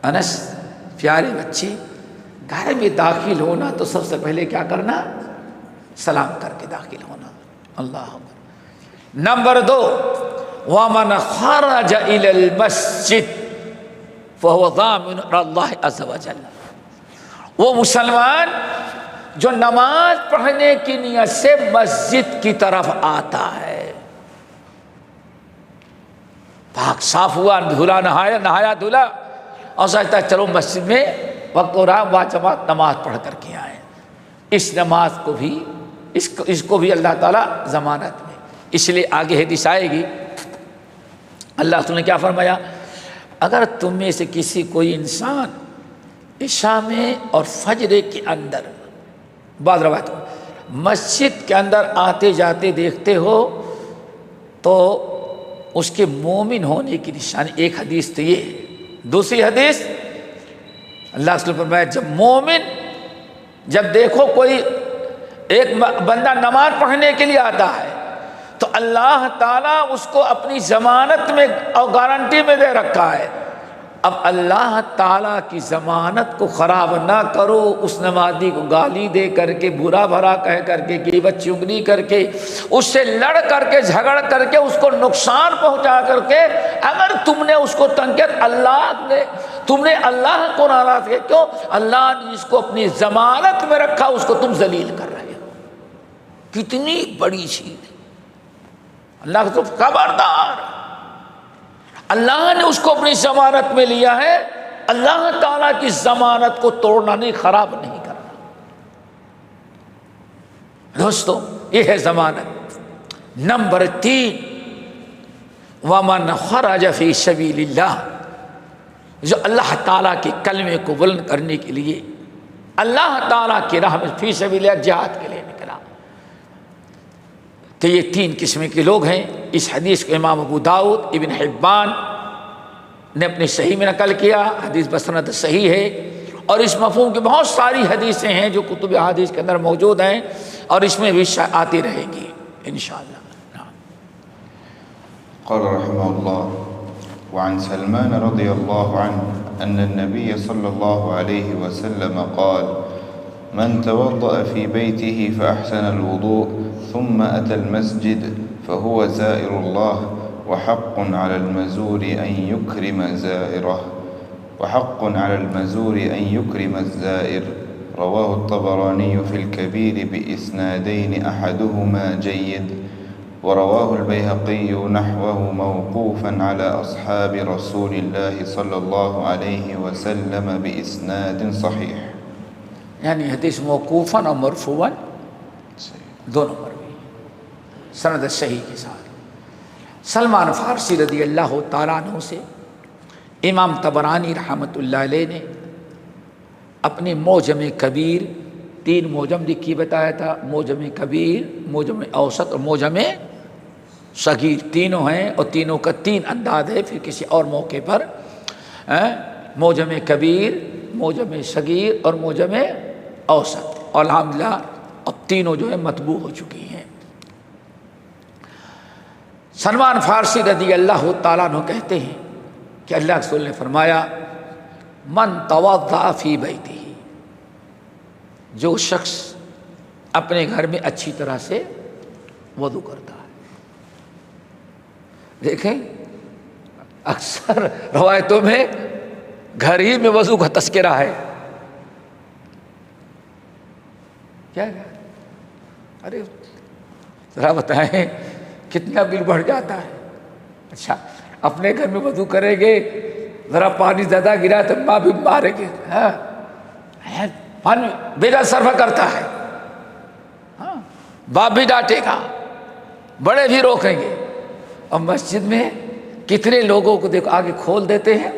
B: انس پیارے بچے گھر میں داخل ہونا تو سب سے پہلے کیا کرنا؟ سلام کر کے داخل ہونا۔ اللہ اکبر۔ نمبر 2، وَمَنْ خَرَجَ إِلَى الْمَسْجِدِ فَهُوَ ضَامِنٌ عَلَى اللَّهِ عَزَّ وَجَلَّ، وہ مسلمان جو نماز پڑھنے کی نیت سے مسجد کی طرف آتا ہے، پاک صاف ہوا، دھلا نہایا دھلا اور سوچتا ہے چلو مسجد میں وقت ہو رہا ہے، واجبات نماز پڑھ کر کے آئے، اس نماز کو بھی اس کو بھی اللہ تعالیٰ ضمانت میں۔ اس لیے آگے حدیث آئے گی، اللہ تعالیٰ نے کیا فرمایا، اگر تم میں سے کسی کوئی انسان عشاء میں اور فجر کے اندر، بعض روایت مسجد کے اندر آتے جاتے دیکھتے ہو تو اس کے مومن ہونے کی نشانی، ایک حدیث تو یہ ہے۔ دوسری حدیث اللہ صلی اللہ علیہ وسلم فرمایا جب مومن، جب دیکھو کوئی ایک بندہ نماز پڑھنے کے لیے آتا ہے تو اللہ تعالیٰ اس کو اپنی ضمانت میں اور گارنٹی میں دے رکھا ہے۔ اب اللہ تعالیٰ کی ضمانت کو خراب نہ کرو، اس نمازی کو گالی دے کر کے، برا بھرا کہہ کر کے، غیبت چغلی کر کے، اس سے لڑ کر کے، جھگڑ کر کے، اس کو نقصان پہنچا کر کے اگر تم نے اس کو تنگ کیا، تم نے اللہ کو ناراض کیا، کیوں؟ اللہ نے جس کو اپنی ضمانت میں رکھا اس کو تم ذلیل کر رہے ہو۔ کتنی بڑی چیز ہے، اللہ کو خبردار، اللہ نے اس کو اپنی ضمانت میں لیا ہے، اللہ تعالیٰ کی ضمانت کو توڑنا نہیں، خراب نہیں کرنا۔ دوستو یہ ہے ضمانت۔ نمبر 3، وَمَنْ خَرَجَ فِي سَبِيلِ اللَّهِ، جو اللہ تعالیٰ کے کلمے کو بلند کرنے کے لیے اللہ تعالیٰ کی راہ میں فی سبیل اللہ جہاد کے لیے نکلا، تو یہ 3 قسم کے لوگ ہیں۔ اس حدیث کو امام ابو داؤد، ابن حبان نے اپنی صحیح میں نقل کیا، حدیث بسند صحیح ہے، اور اس مفہوم کی بہت ساری حدیثیں ہیں جو کتب حدیث کے اندر موجود ہیں، اور اس میں بھی آتی رہیں گی انشاءاللہ۔
A: قال رحمه الله: وعن سلمان رضي الله عنه أن النبي صلى الله عليه وسلم قال: من توضأ في بيته فأحسن الوضوء ثم أتى المسجد فهو زائر الله، وحق على المزور أن يكرم زائره، وحق على المزور أن يكرم الزائر. رواه الطبراني في الكبير بإسنادين أحدهما جيد، ورواه البيهقي نحوه موقوفا على أصحاب رسول الله صلى الله عليه وسلم بإسناد صحيح۔
B: یعنی حدیث موقوفاً اور مرفوعاً دونوں پر بھی سند صحیح کے ساتھ۔ سلمان فارسی رضی اللہ تعالیٰ عنہ سے امام طبرانی رحمۃ اللہ علیہ نے اپنے موجم کبیر، 3 موجم لکھی بتایا تھا، موجم کبیر، موجم اوسط اور موجم صغیر، تینوں ہیں، اور تینوں کا 3 انداز ہے، پھر کسی اور موقع پر موجم کبیر، موجم صغیر اور موجم اوسط، اور الحمدللہ اب تینوں جو ہے مطبوع ہو چکی ہیں۔ سلمان فارسی رضی اللہ تعالیٰ عنہ کہتے ہیں کہ اللہ کے رسول نے فرمایا: من توضأ فی بیتہ، جو شخص اپنے گھر میں اچھی طرح سے وضو کرتا ہے۔ دیکھیں اکثر روایتوں میں گھر ہی میں وضو کا تذکرہ ہے، کیا ارے ذرا بتائیں کتنا بل بڑھ جاتا ہے۔ اچھا اپنے گھر میں وضو کریں گے، ذرا پانی زیادہ گرا تو ماں بھی مارے گے، ہاں پانی بیگا صرف کرتا ہے، ہاں باپ بھی ڈانٹے گا، بڑے بھی روکیں گے۔ اور مسجد میں کتنے لوگوں کو دیکھو آگے کھول دیتے ہیں،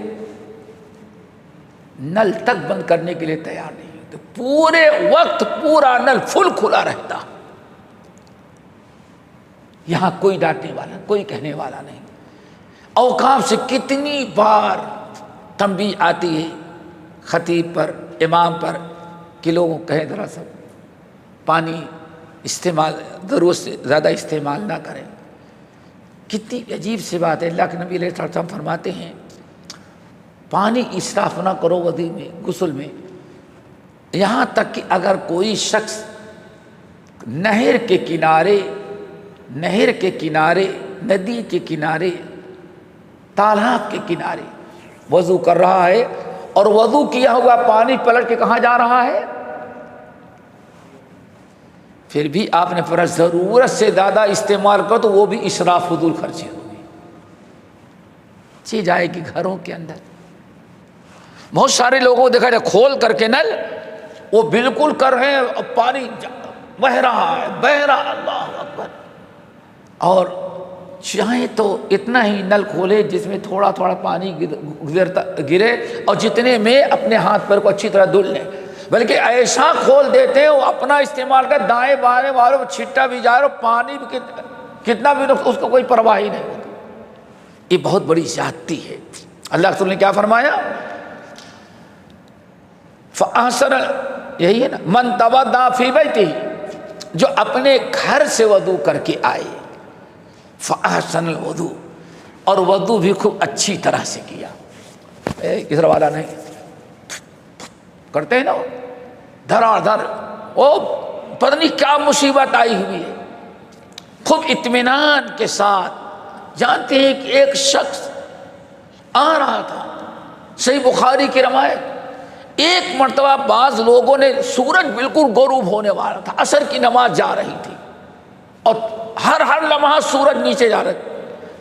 B: نل تک بند کرنے کے لیے تیار نہیں ہوتے، پورے وقت پورا نل فل کھلا رہتا۔ یہاں کوئی ڈانٹنے والا، کوئی کہنے والا نہیں۔ اوقاف سے کتنی بار تنبیہ آتی ہے خطیب پر، امام پر، کہ لوگوں کہیں ذرا سا پانی استعمال ضرورت سے زیادہ استعمال نہ کریں۔ کتنی عجیب سی بات ہے، اللہ کے نبی علیہ السلام فرماتے ہیں پانی اسراف نہ کرو وضو میں، غسل میں، یہاں تک کہ اگر کوئی شخص نہر کے کنارے، ندی کے کنارے، تالاب کے کنارے وضو کر رہا ہے اور وضو کیا ہوا پانی پلٹ کے کہاں جا رہا ہے، پھر بھی آپ نے فرض ضرورت سے زیادہ استعمال کرو تو وہ بھی اسراف فضول خرچی ہوگی، چی جائے گی گھروں کے اندر۔ بہت سارے لوگوں کو دیکھا جائے کھول کر کے نل وہ بالکل کر رہے ہیں اور پانی بہہ رہا ہے، اللہ اکبر، اور چاہے تو اتنا ہی نل کھولے جس میں تھوڑا تھوڑا پانی گرے اور جتنے میں اپنے ہاتھ پر کو اچھی طرح دھل لیں، بلکہ ایسا کھول دیتے ہیں وہ اپنا استعمال کر، دائیں بائیں والوں چھٹا بھی جا رہا پانی بھی کتنا بھی اس کو کوئی پرواہ ہی نہیں ہوتی۔ یہ بہت بڑی زیادتی ہے۔ اللہ کے رسول نے کیا فرمایا، فاحسن، یہی ہے نا، من تودع فی بیتہ، جو اپنے گھر سے وضو کر کے آئے، فاحسن الوضو، اور وضو بھی خوب اچھی طرح سے کیا، کس طرح والا نہیں کرتے ہیں نا، دھڑا دھڑ، وہ پتہ نہیں کیا مصیبت آئی ہوئی ہے، خوب اطمینان کے ساتھ۔ جانتے ہیں کہ ایک شخص آ رہا تھا، صحیح بخاری کی روایت، ایک مرتبہ بعض لوگوں نے، سورج بالکل غروب ہونے والا تھا، عصر کی نماز جا رہی تھی اور ہر لمحہ سورج نیچے جا رہا،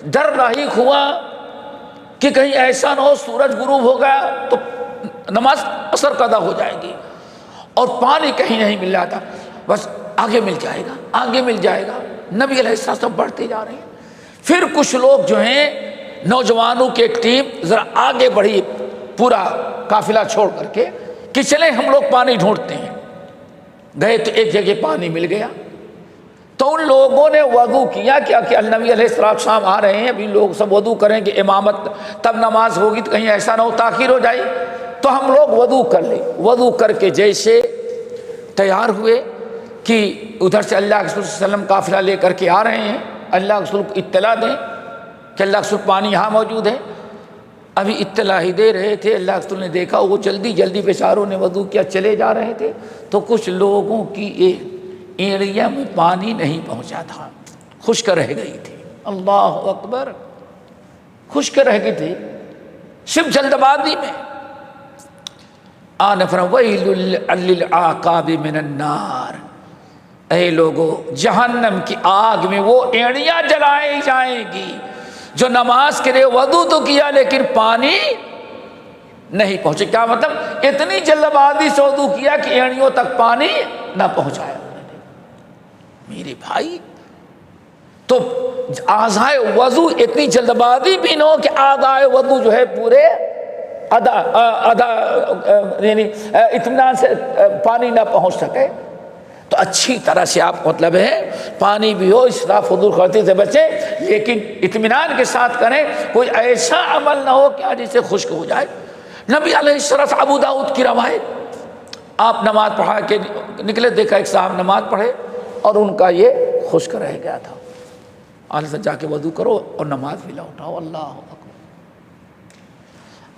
B: ڈر لاحق ہوا کہ کہیں ایسا نہ ہو سورج غروب ہو گیا تو نماز عصر قضا ہو جائے گی، اور پانی کہیں نہیں مل رہا تھا، بس آگے مل جائے گا، آگے مل جائے گا، نبی علیہ السلام بڑھتے جا رہے ہیں۔ پھر کچھ لوگ جو ہیں نوجوانوں کی ایک ٹیم ذرا آگے بڑھی، پورا قافلہ چھوڑ کر کے کہ چلیں ہم لوگ پانی ڈھونڈتے ہیں۔ گئے تو ایک جگہ پانی مل گیا، تو ان لوگوں نے وضو کیا کہ نبی علیہ السلام آ رہے ہیں، ابھی لوگ سب وضو کریں گے، امامت تب نماز ہوگی تو کہیں ایسا نہ ہو تاخیر ہو جائے، تو ہم لوگ وضو کر لیں۔ وضو کر کے جیسے تیار ہوئے کہ ادھر سے اللہ کے رسول صلی اللہ علیہ وسلم قافلہ لے کر کے آ رہے ہیں، اللہ کے رسول کو اطلاع دیں کہ اللہ کے رسول پانی یہاں موجود ہے۔ ابھی اطلاع ہی دے رہے تھے، اللہ کے رسول نے دیکھا وہ جلدی بیچاروں نے وضو کیا چلے جا رہے تھے، تو کچھ لوگوں کی ایڑیاں میں پانی نہیں پہنچا تھا، خشک رہ گئی تھی۔ اللہ اکبر، خشک رہ گئی تھی، صرف جلد بازی میں۔ آن فرمایا ویل للعقاب من النار، اے لوگو جہنم کی آگ میں وہ ایڑیاں جلائی جائیں گی جو نماز کے لیے وضو تو کیا لیکن پانی نہیں پہنچے۔ کیا مطلب، اتنی جلد بازی سے وضو کیا کہ ایڑیوں تک پانی نہ پہنچایا۔ میرے بھائی، تو اعضائے وضو اتنی جلد بازی بھی نہ ہو کہ اعضائے وضو جو ہے پورے یعنی اطمینان سے پانی نہ پہنچ سکے، تو اچھی طرح سے آپ مطلب ہے پانی بھی ہو، اسراف فضول خرچی سے بچیں، لیکن اطمینان کے ساتھ کریں، کوئی ایسا عمل نہ ہو کہ آج اسے خشک ہو جائے۔ نبی علیہ السلام، ابو داؤد کی روایت، آپ نماز پڑھا کے نکلے، دیکھا ایک صاحب نماز پڑھے اور ان کا یہ خشک رہ گیا تھا، آج سے جا کے وضو کرو اور نماز بھی لوٹاؤ۔ اللہ اکبر،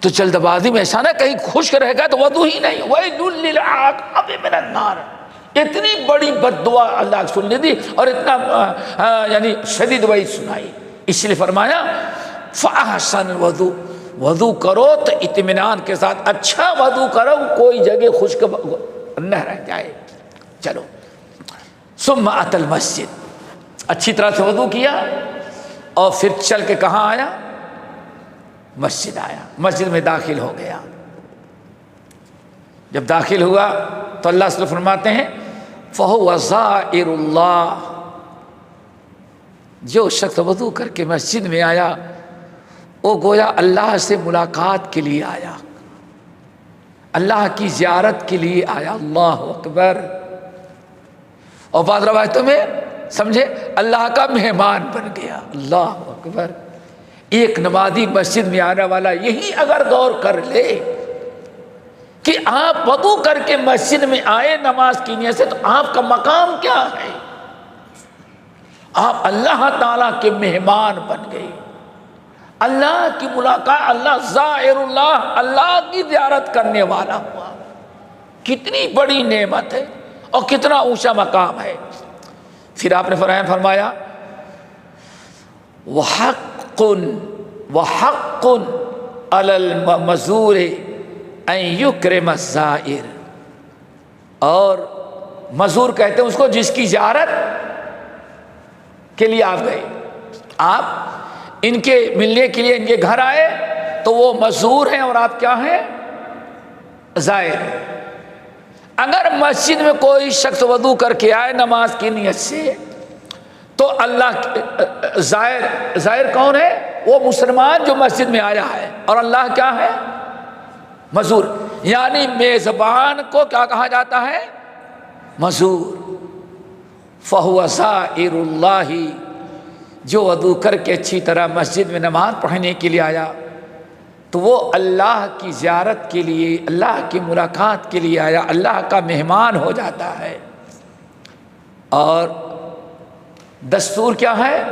B: تو جلد بازی میں ایسا نہ کہیں خشک رہ گیا تو وضو ہی نہیں۔ ویل للعقاب من النار، اتنی بڑی بد دعا اللہ کے رسول نے دی اور اتنا یعنی شدید وعید سنائی، اس لیے فرمایا فاحسن الوضو، وضو کرو تو اطمینان کے ساتھ اچھا وضو کرو، کوئی جگہ خشک نہ رہ جائے۔ چلو، ثم اتى المسجد، اچھی طرح سے وضو کیا، اور پھر چل کے کہاں آیا؟ مسجد آیا، مسجد میں داخل ہو گیا۔ جب داخل ہوا تو اللہ صلی اللہ علیہ وسلم فرماتے ہیں فَهُوَ زَائِرُ اللَّهِ، جو شخص وضو کر کے مسجد میں آیا وہ گویا اللہ سے ملاقات کے لیے آیا، اللہ کی زیارت کے لیے آیا۔ اللہ اکبر۔ اور بعض روایتوں میں سمجھے اللہ کا مہمان بن گیا۔ اللہ اکبر۔ ایک نمازی مسجد میں آنے والا یہی اگر غور کر لے کہ آپ وضو کر کے مسجد میں آئے نماز کی نیت سے، تو آپ کا مقام کیا ہے؟ آپ اللہ تعالیٰ کے مہمان بن گئے، اللہ کی ملاقات، اللہ زائر اللہ، اللہ کی زیارت کرنے والا ہوا۔ کتنی بڑی نعمت ہے اور کتنا اونچا مقام ہے۔ پھر آپ نے فرمایا وَحَقٌّ عَلَى الْمَزُورِ أَن يُكْرِمَ الزَّائِرَ، اور مزور کہتے ہیں اس کو جس کی زیارت کے لیے آپ گئے، آپ ان کے ملنے کے لیے ان کے گھر آئے تو وہ مزور ہیں اور آپ کیا ہیں؟ زائر ہیں۔ اگر مسجد میں کوئی شخص وضو کر کے آئے نماز کی نیت سے تو اللہ زائر کون ہے؟ وہ مسلمان جو مسجد میں آیا ہے، اور اللہ کیا ہے؟ مزور، یعنی میزبان کو کیا کہا جاتا ہے؟ مزور۔ فَهُوَ زَائِرُ اللَّهِ، جو وضو کر کے اچھی طرح مسجد میں نماز پڑھنے کے لیے آیا تو وہ اللہ کی زیارت کے لیے، اللہ کی ملاقات کے لیے آیا، اللہ کا مہمان ہو جاتا ہے۔ اور دستور کیا ہے؟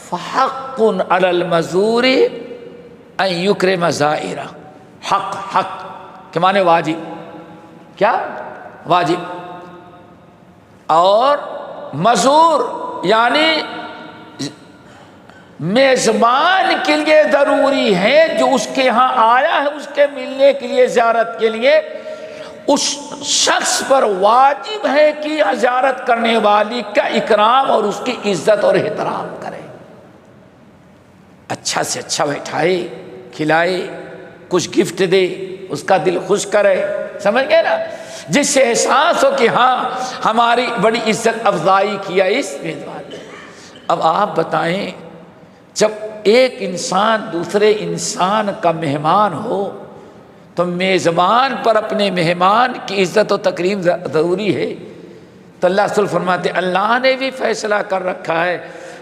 B: فَحَقٌّ عَلَى الْمَزُورِ أَن يُكْرِمَ زَائِرَ، حق کے معنی واجب، کیا؟ واجب۔ اور مزور یعنی میزبان کے لیے ضروری ہے، جو اس کے ہاں آیا ہے اس کے ملنے کے لیے، زیارت کے لیے، اس شخص پر واجب ہے کہ زیارت کرنے والی کا اکرام اور اس کی عزت اور احترام کرے، اچھا سے اچھا بیٹھائے، کھلائے، کچھ گفٹ دے، اس کا دل خوش کرے، سمجھ گئے نا؟ جس سے احساس ہو کہ ہاں ہماری بڑی عزت افزائی کیا اس میزبان نے۔ اب آپ بتائیں، جب ایک انسان دوسرے انسان کا مہمان ہو تو میزبان پر اپنے مہمان کی عزت و تکریم ضروری ہے۔ تو اللہ رسول فرماتے اللہ نے بھی فیصلہ کر رکھا ہے،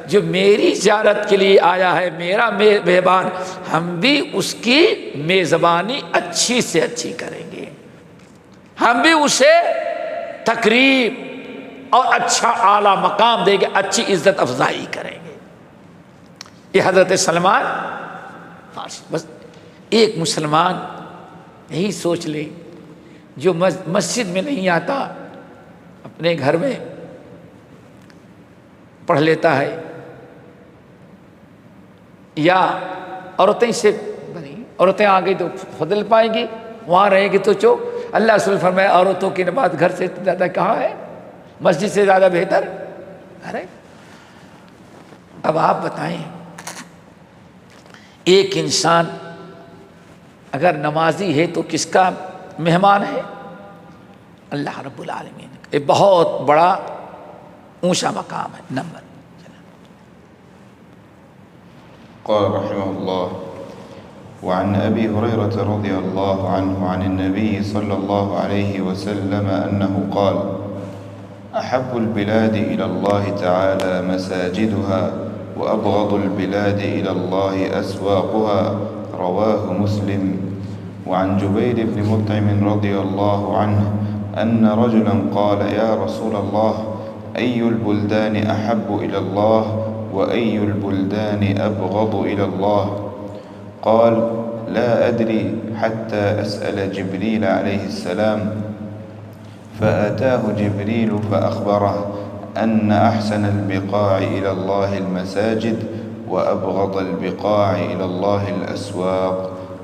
B: جو میری زیارت کے لیے آیا ہے میرا مہمان، ہم بھی اس کی میزبانی اچھی سے اچھی کریں گے، ہم بھی اسے تقریب اور اچھا اعلیٰ مقام دیں گے، اچھی عزت افزائی کریں گے۔ یہ حضرت سلمان فارسی۔ بس ایک مسلمان یہی سوچ لے، جو مسجد میں نہیں آتا، اپنے گھر میں پڑھ لیتا ہے، یا عورتیں سے بنی، عورتیں آ گئی تو فضل پائیں گی، وہاں رہیں گی تو چوک۔ اللہ رسول فرمایا عورتوں کی نماز گھر سے زیادہ کہاں ہے؟ مسجد سے زیادہ بہتر گھر ہے۔ اب آپ بتائیں، ایک انسان اگر نمازی ہے تو کس کا مہمان ہے؟ اللہ رب العالمین۔ یہ بہت بڑا اونچا مقام ہے۔ نمبر
A: قال رحمه الله: وعن أبي هريرة رضي الله عنه عن النبي صلى الله عليه وسلم أنه قال: أحب البلاد إلى الله تعالى مساجدها وأبغض البلاد إلى الله أسواقها. رواه مسلم. وعن جبير بن مطعم رضي الله عنه أن رجلا قال: يا رسول الله، أي البلدان أحب إلى الله وأي البلدان أبغض إلى الله؟ قال: لا أدري حتى أسأل جبريل عليه السلام. فأتاه جبريل فأخبره أن أحسن البقاع إلى الله المساجد وأبغض البقاع إلى الله الأسواق.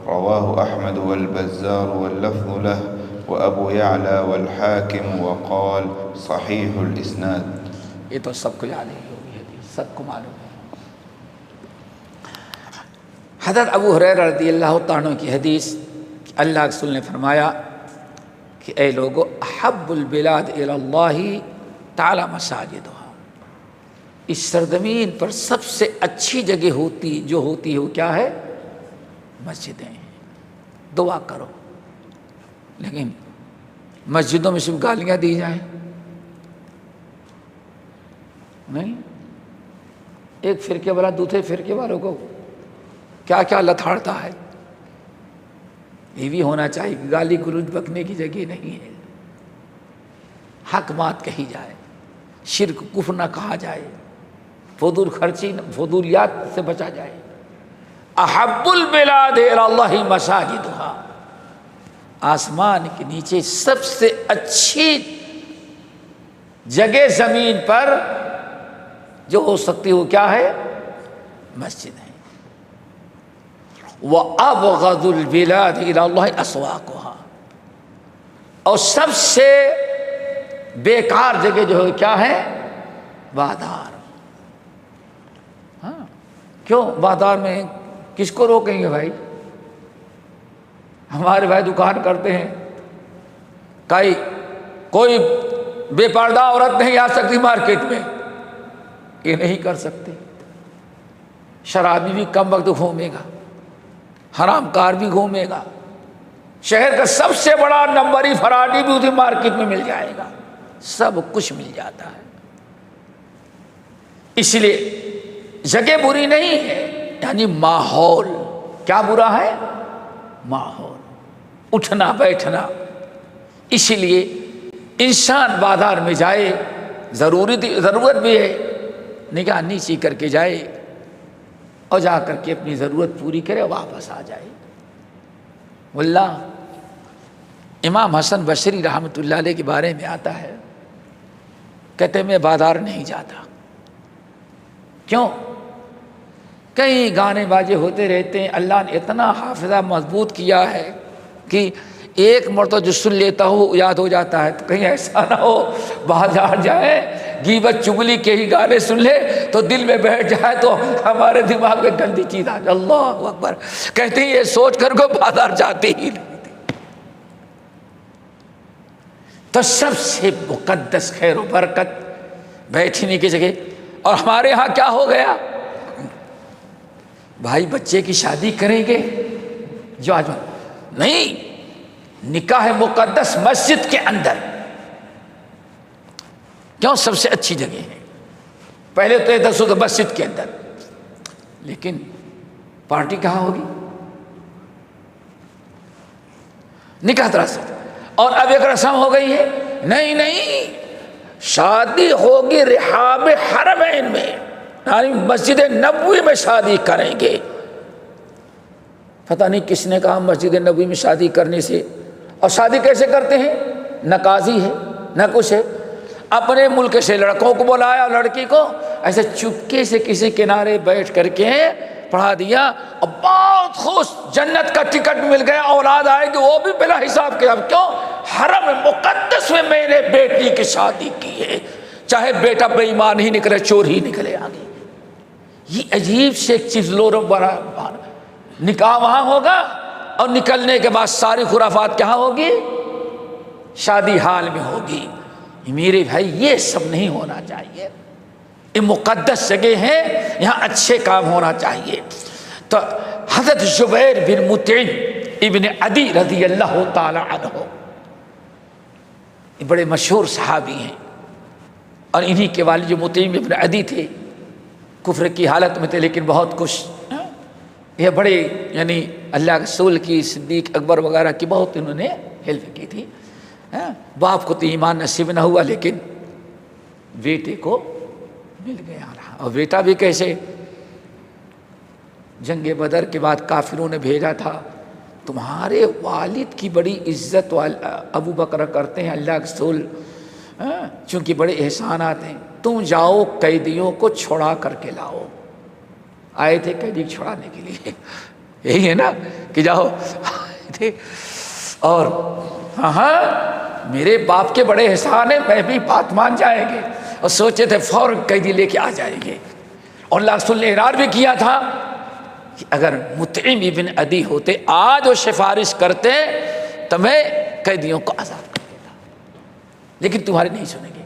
A: رواه أحمد والبزار واللفظ له وأبو يعلى والحاكم وقال صحيح الإسناد.
B: یہ تو سب کو یاد ہی ہوگی، سب کو معلوم ہے۔ حضرت ابو ہریرہ رضی اللہ تعالیٰ عنہ کی حدیث، اللہ کے رسول نے فرمایا کہ اے لوگو، احب البلاد الی اللہ تعالی مساجدها، اس سرزمین پر سب سے اچھی جگہ ہوتی ہے وہ کیا ہے؟ مسجدیں ہیں۔ دعا کرو، لیکن مسجدوں میں صرف گالیاں دی جائیں نہیں، ایک فرقے والا دوسرے فرقے والوں کو کیا کیا لتاڑتا ہے۔ یہ بھی ہونا چاہیے کہ گالی گلوچ بکنے کی جگہ نہیں ہے، حق بات کہی جائے، شرک کفر نہ کہا جائے، فضول خرچی فضولیات سے بچا جائے۔ احب البلاد الی اللہ مساجدها، آسمان کے نیچے سب سے اچھی جگہ زمین پر جو ہو سکتی وہ کیا ہے؟ مسجد ہے۔ وَأَبْغَضُ الْبِلَادِ إِلَى اللَّهِ أَسْوَاقُهَا، اور سب سے بیکار جگہ جو ہے کیا ہے؟ بازار۔ ہاں، کیوں بازار میں کس کو روکیں گے بھائی؟ ہمارے بھائی دکان کرتے ہیں، کوئی بے پردہ عورت نہیں آ سکتی مارکیٹ میں، یہ نہیں کر سکتے۔ شرابی بھی کم وقت گھومے گا، حرام کار بھی گھومے گا، شہر کا سب سے بڑا نمبری فراڈی بھی اسی مارکیٹ میں مل جائے گا، سب کچھ مل جاتا ہے۔ اس لیے جگہ بری نہیں ہے، یعنی ماحول کیا برا ہے؟ ماحول، اٹھنا بیٹھنا۔ اسی لیے انسان بازار میں جائے، ضرورت بھی ہے، نگاہ نیچی کر کے جائے اور جا کر کے اپنی ضرورت پوری کرے، واپس آ جائے۔ واللہ امام حسن بصری رحمۃ اللہ علیہ کے بارے میں آتا ہے، کہتے میں بازار نہیں جاتا۔ کیوں؟ کئی گانے باجے ہوتے رہتے ہیں، اللہ نے اتنا حافظہ مضبوط کیا ہے کہ ایک مرتبہ جو سن لیتا ہو یاد ہو جاتا ہے۔ تو کہیں ایسا نہ ہو بازار جائے غیبت چگلی کے ہی گانے سن لے تو دل میں بیٹھ جائے تو ہمارے دماغ میں گندی چیز آ جائے۔ اللہ اکبر، کہتے ہیں یہ سوچ کر کو بازار جاتے ہی نہیں تھے۔ تو سب سے مقدس خیر و برکت بیٹھنے کی جگہ۔ اور ہمارے ہاں کیا ہو گیا؟ بھائی بچے کی شادی کریں گے جو آج نہیں، نکاح مقدس مسجد کے اندر، کیوں؟ سب سے اچھی جگہ ہے۔ پہلے تو یہ دسو کہ مسجد کے اندر، لیکن پارٹی کہاں ہوگی؟ نکاح رسم، اور اب ایک رسم ہو گئی ہے، نہیں شادی ہوگی رحاب حرمین میں، یعنی مسجد نبوی میں شادی کریں گے۔ پتہ نہیں کس نے کہا مسجد نبوی میں شادی کرنے سے، اور شادی کیسے کرتے ہیں؟ نہ قاضی ہے نہ کچھ ہے، اپنے ملک سے لڑکوں کو بلایا، لڑکی کو ایسے چپکے سے کسی کنارے بیٹھ کر کے پڑھا دیا، اور بہت خوش، جنت کا ٹکٹ مل گیا، اولاد آئے گی وہ بھی بلا حساب کیا۔ کیوں؟ حرم مقدس میں میں نے بیٹی کی شادی کی ہے، چاہے بیٹا بے ایمان ہی نکلے، چور ہی نکلے آگے۔ یہ عجیب سے ایک چیز لو بڑا، نکاح وہاں ہوگا اور نکلنے کے بعد ساری خرافات کہاں ہوگی؟ شادی حال میں ہوگی۔ میرے بھائی یہ سب نہیں ہونا چاہیے، یہ مقدس جگہ ہے، یہاں اچھے کام ہونا چاہیے۔ تو حضرت زبیر بن مطعم ابن عدی رضی اللہ تعالی عنہ یہ بڑے مشہور صحابی ہیں، اور انہی کے والد جو مطعم ابن عدی تھے کفر کی حالت میں تھے، لیکن بہت خوش، یہ بڑے یعنی اللہ کے رسول کی، صدیق اکبر وغیرہ کی بہت انہوں نے ہیلپ کی تھی۔ باپ کو تو ایمان نصیب نہ ہوا، لیکن بیٹے کو مل گیا، اور بیٹا بھی کیسے؟ جنگ بدر کے بعد کافروں نے بھیجا تھا، تمہارے والد کی بڑی عزت ابو بکر کرتے ہیں اللہ کے رسول، چونکہ بڑے احسانات ہیں، تم جاؤ قیدیوں کو چھڑا کر کے لاؤ۔ آئے تھے قیدی چھڑانے کے لیے، یہی ہے نا کہ جاؤ تھے، اور ہاں میرے باپ کے بڑے احسان ہیں، میں بھی بات مان جائیں گے، اور سوچے تھے فوراً قیدی لے کے آ جائیں گے۔ اور اللہ رسول نے اقرار بھی کیا تھا کہ اگر مطعم ابن عدی ہوتے آج وہ سفارش کرتے تو میں قیدیوں کو آزاد کر دیتا، لیکن تمہارے نہیں سنیں گے۔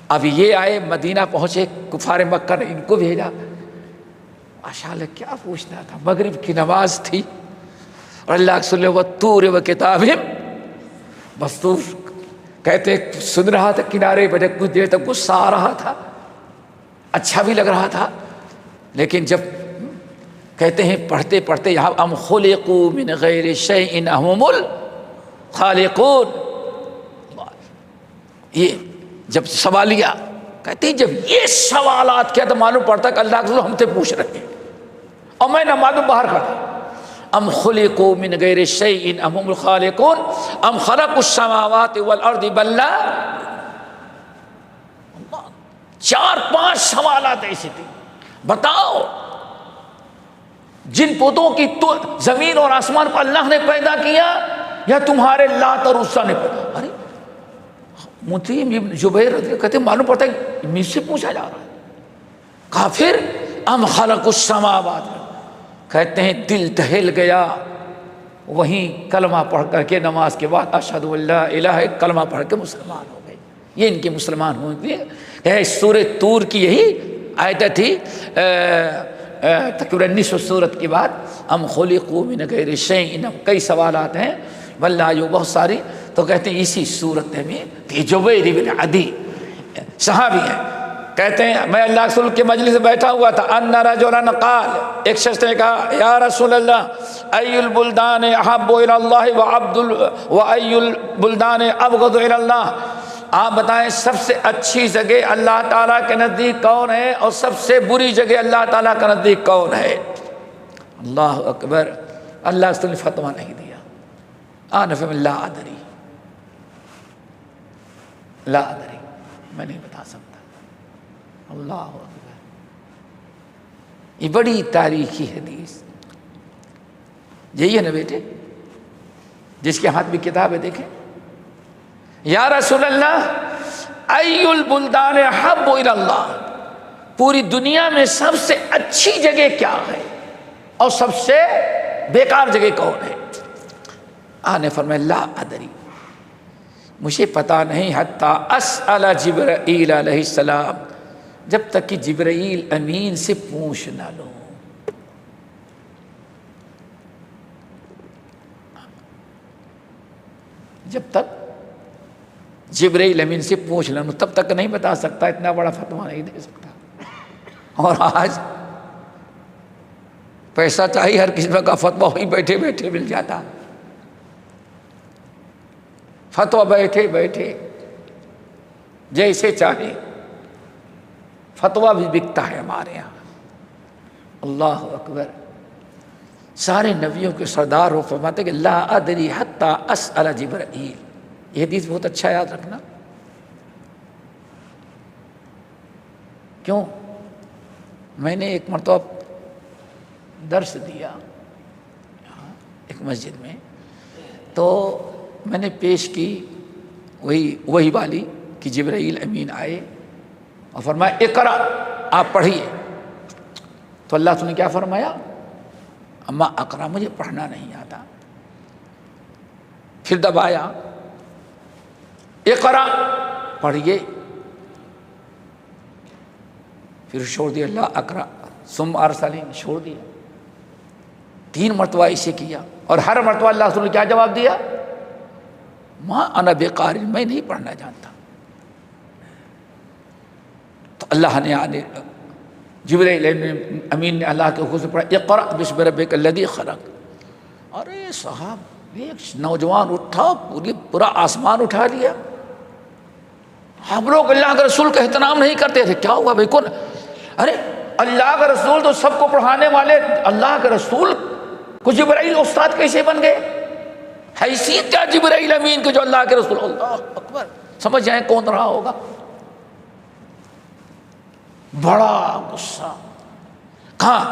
B: اب یہ آئے مدینہ پہنچے، کفار مکہ نے ان کو بھیجا، ماشاء اللہ کیا پوچھنا تھا، مغرب کی نماز تھی اور اللہ کے صلی و طور و کتاب مستور، کہتے سن رہا تھا کنارے بیٹھے، کچھ دیر تک غصہ آ رہا تھا، اچھا بھی لگ رہا تھا، لیکن جب کہتے ہیں پڑھتے پڑھتے یہاں ام خلقوا من غیر شیء اهم الخالقون، یہ جب سوالیہ کہتے ہیں جب یہ سوالات کیا تو معلوم پڑتا کہ اللہ کے ہم سے پوچھ رہے ہیں، اور میں نہ معلوم باہر کھڑا، ام خلقوا من غیر شیء اهم الخالقون ام خلقوا السماوات والارض بل لا، 4-5 سوالات ایسے تھے، بتاؤ جن بتوں کی تو زمین اور آسمان کو اللہ نے پیدا کیا یا تمہارے لات اور عزا نے پیدا؟ ارے مطعم ابن جبیر کہتے معلوم پڑتا ہے مجھ سے پوچھا جا رہا ہے، کافر ام خلق السماوات، کہتے ہیں دل دہل گیا، وہیں کلمہ پڑھ کر کے نماز کے بعد اشہد ان لا الہ، کلمہ پڑھ کے مسلمان ہو گئے، یہ ان کے مسلمان ہوئے ہیں۔ سورہ طور کی یہی آیت تھی، تقریباً نصف سورت کے بعد ام خلقوا من غیر شیء، کئی سوالات ہیں واللہ بہت ساری، تو کہتے ہیں اسی صورت میں جبیر بن عدی صحابی ہیں، کہتے ہیں میں اللہ کے رسول کے مجلس سے بیٹھا ہوا تھا، ان رجلا قال، ایک شخص نے کہا یا رسول اللہ ای البلدان احب الی اللہ وای البلدان ابغض الی اللہ، آپ بتائیں سب سے اچھی جگہ اللہ تعالیٰ کے نزدیک کون ہے اور سب سے بری جگہ اللہ تعالیٰ کے نزدیک کون ہے؟ اللہ اکبر، اللہ رسول نے فتویٰ نہیں دیا، آنا فہم لا ادری، لا ادری، میں نہیں بتا سکتا۔ اللہ اکبر، یہ بڑی تاریخی حدیث، یہی ہے نا بیٹے جس کے ہاتھ میں کتاب ہے، دیکھیں یا رسول اللہ ای البلدان احب الی اللہ، پوری دنیا میں سب سے اچھی جگہ کیا ہے اور سب سے بیکار جگہ کون ہے؟ آنے فرمایا لا ادری، مجھے پتا نہیں، حتی اسأل جبرائیل علیہ السلام، جب تک کہ جبرائیل امین سے پوچھ نہ لوں۔ جب تک جبرائیل امین سے پوچھ لوں تب تک نہیں بتا سکتا، اتنا بڑا فتویٰ نہیں دے سکتا۔ اور آج پیسہ چاہیے ہر قسم کا فتویٰ وہی بیٹھے بیٹھے مل جاتا، فتویٰ بیٹھے بیٹھے جیسے چاہے فتویٰ بھی بکتا ہے ہمارے یہاں۔ اللہ اکبر، سارے نبیوں کے سردار ہو، فرماتے کہ لا ادری حتی اسأل جبرائیل، یہ حدیث بہت اچھا یاد رکھنا، کیوں؟ میں نے ایک مرتبہ درس دیا ایک مسجد میں، تو میں نے پیش کی وہی والی کہ جبرائیل امین آئے اور فرمایا اقرا، آپ پڑھیے، تو اللہ تعالیٰ نے کیا فرمایا؟ اما اقرا، مجھے پڑھنا نہیں آتا، پھر دبایا اقرا، پڑھیے، پھر چھوڑ دیا لا اقرا ثم ارسلین، چھوڑ دیا، 3 مرتبہ اسے کیا، اور ہر مرتبہ اللہ تعالیٰ نے کیا جواب دیا؟ ما انا بقاری، میں نہیں پڑھنا جانتا۔ تو اللہ نے جبرائیل امین نے اللہ کے حکم سے پڑھا اقرا بسم ربک الذی خلق، ارے صاحب ایک نوجوان اٹھا، پورا آسمان اٹھا لیا۔ ہم لوگ اللہ کے رسول کا احترام نہیں کرتے تھے، کیا ہوا بھائی کون؟ ارے اللہ کا رسول تو سب کو پڑھانے والے، اللہ کے رسول کو جبرائیل استاد کیسے بن گئے؟ حیثیت کیا جبرائیل امین کے جو اللہ کے رسول؟ اللہ اکبر، سمجھ جائیں کون رہا ہوگا، بڑا غصہ، کہاں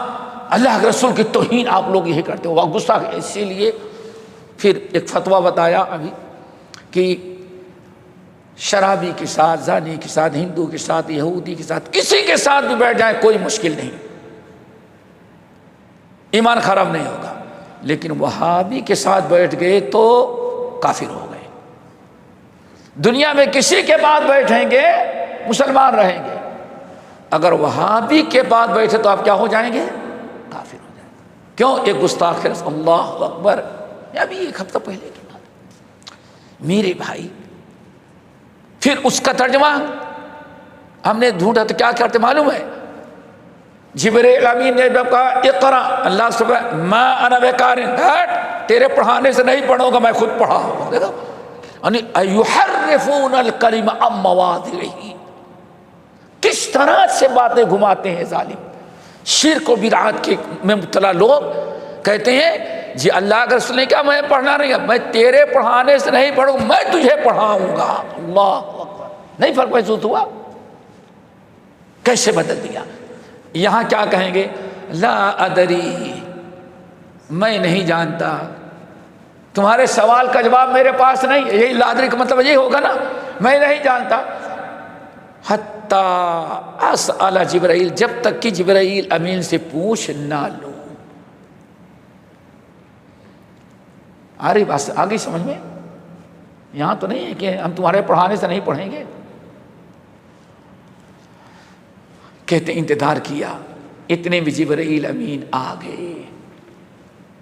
B: اللہ کے رسول کی توہین آپ لوگ یہی کرتے ہو، غصہ۔ اسی لیے پھر ایک فتویٰ بتایا ابھی کہ شرابی کے ساتھ، زانی کے ساتھ، ہندو کے ساتھ، یہودی کے ساتھ، کسی کے ساتھ بھی بیٹھ جائیں کوئی مشکل نہیں، ایمان خراب نہیں ہوگا، لیکن وہابی کے ساتھ بیٹھ گئے تو کافر ہو گئے۔ دنیا میں کسی کے بعد بیٹھیں گے مسلمان رہیں گے، اگر وہابی کے بعد بیٹھے تو آپ کیا ہو جائیں گے؟ کافر ہو جائیں گے۔ کیوں؟ ایک گستاخ رسول، اللہ اکبر۔ ابھی ایک ہفتہ پہلے کی بات میرے بھائی، پھر اس کا ترجمہ ہم نے ڈھونڈا تو کیا کرتے معلوم ہے؟ جبرائیل امین نے جب کہا اقرا، اللہ سبحانہ ما انا بقارئ، تیرے پڑھانے سے نہیں پڑھوں گا، میں خود پڑھا ہوں۔ دیکھو یعنی یحرفون الکلم عن مواضعہ، کس طرح سے باتیں گھماتے ہیں ظالم۔ شرک و بدعات کے میں مبتلا لوگ کہتے ہیں جی اللہ کے رسول نے کہا میں پڑھنا نہیں، میں تیرے پڑھانے سے نہیں پڑھوں، میں تجھے پڑھاؤں گا۔ اللہ اکبر، نہیں فرق محسوس ہوا؟ کیسے بدل دیا۔ یہاں کیا کہیں گے؟ لا ادری، میں نہیں جانتا، تمہارے سوال کا جواب میرے پاس نہیں ہے۔ یہی لا ادری کا مطلب یہی ہوگا نا، میں نہیں جانتا۔ حتی اسأل جبرائیل، جب تک کہ جبرائیل امین سے پوچھ نہ لوں۔ آ رہی بات آگے سمجھ میں؟ یہاں تو نہیں ہے کہ ہم تمہارے پڑھانے سے نہیں پڑھیں گے۔ کہتے انتظار کیا، اتنے بھی جبرائیل امین آ گئے۔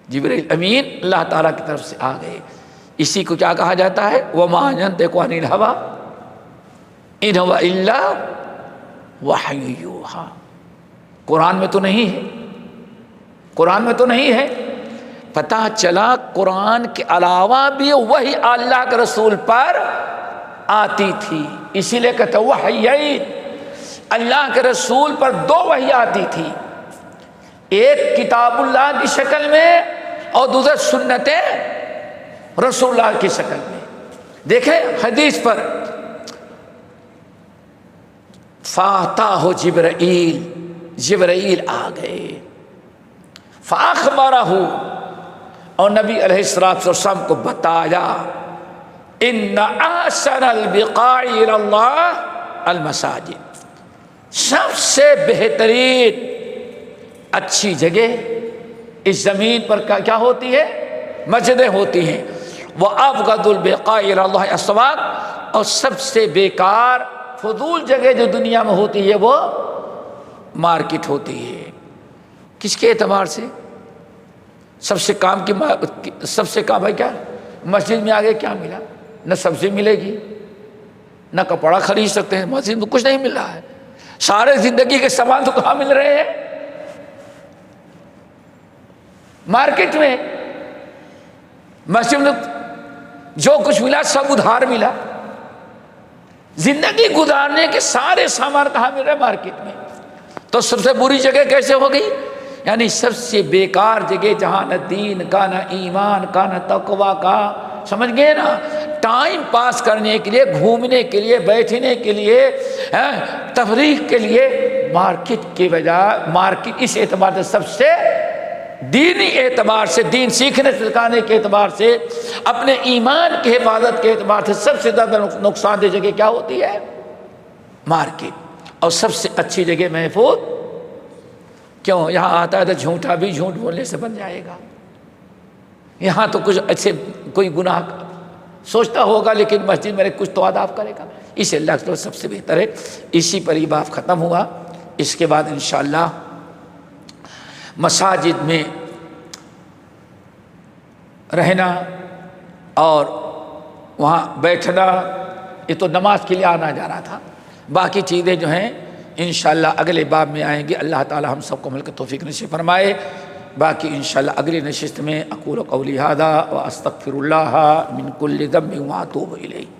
B: جبرائیل امین اللہ تعالیٰ کی طرف سے آ گئے۔ اسی کو کیا کہا جاتا ہے؟ وَمَا يَنطِقُ عَنِ الْهَوَىٰ إِنْ هُوَ إِلَّا وَحْيٌ يُوحَىٰ۔ قرآن میں تو نہیں ہے، قرآن میں تو نہیں ہے۔ پتہ چلا قرآن کے علاوہ بھی وہی اللہ کے رسول پر آتی تھی، اسی لیے کہتے وحیین، اللہ کے رسول پر دو وحی آتی تھی، ایک کتاب اللہ کی شکل میں اور دوسرا سنت رسول اللہ کی شکل میں۔ دیکھیں حدیث پر فاتح جبرائیل، جبرائیل آ گئے، فاخبرہ، اور نبی علیہ السلام کو بتایا ان احسن البقاع الی اللہ المساجد، سب سے بہترین اچھی جگہ اس زمین پر کیا ہوتی ہے؟ مسجدیں ہوتی ہیں۔ وابغض البقاع الی اللہ الاسواق، اور سب سے بیکار فضول جگہ جو دنیا میں ہوتی ہے وہ مارکیٹ ہوتی ہے۔ کس کے اعتبار سے؟ سب سے کام کی سب سے کام ہے کیا؟ مسجد میں آگے کیا ملا؟ نہ سبزی ملے گی، نہ کپڑا خرید سکتے ہیں، مسجد میں کچھ نہیں مل رہا ہے۔ سارے زندگی کے سامان تو کہاں مل رہے ہیں؟ مارکیٹ میں۔ مسجد میں جو کچھ ملا سب ادھار ملا۔ زندگی گزارنے کے سارے سامان کہاں مل رہے؟ مارکیٹ میں۔ تو سب سے بری جگہ کیسے ہوگی؟ یعنی سب سے بیکار جگہ جہاں نہ دین کا، نہ ایمان کا، نہ تقویٰ کا، سمجھ گئے نا؟ ٹائم پاس کرنے کے لیے، گھومنے کے لیے، بیٹھنے کے لیے، تفریح کے لیے مارکیٹ کے بجائے، مارکیٹ اس اعتبار سے سب سے دینی اعتبار سے، دین سیکھنے سکھانے کے اعتبار سے، اپنے ایمان کی حفاظت کے اعتبار سے سب سے زیادہ نقصان دہ جگہ کیا ہوتی ہے؟ مارکیٹ۔ اور سب سے اچھی جگہ محفوظ کیوں؟ یہاں آتا ہے تو جھوٹا بھی جھوٹ بولنے سے بن جائے گا۔ یہاں تو کچھ اچھے کوئی گناہ سوچتا ہوگا لیکن مسجد میں کچھ تو آداب کرے گا، اسے اللہ کے سب سے بہتر ہے۔ اسی پر یہ بات ختم ہوا۔ اس کے بعد انشاءاللہ مساجد میں رہنا اور وہاں بیٹھنا، یہ تو نماز کے لیے آنا جانا تھا، باقی چیزیں جو ہیں انشاءاللہ اگلے باب میں آئیں گے۔ اللہ تعالی ہم سب کو مل کے توفیق نصیب فرمائے۔ باقی انشاءاللہ اگلی نشست میں اقول قولی ھذا واستغفر اللہ من کل ذنب واتوب الیہ۔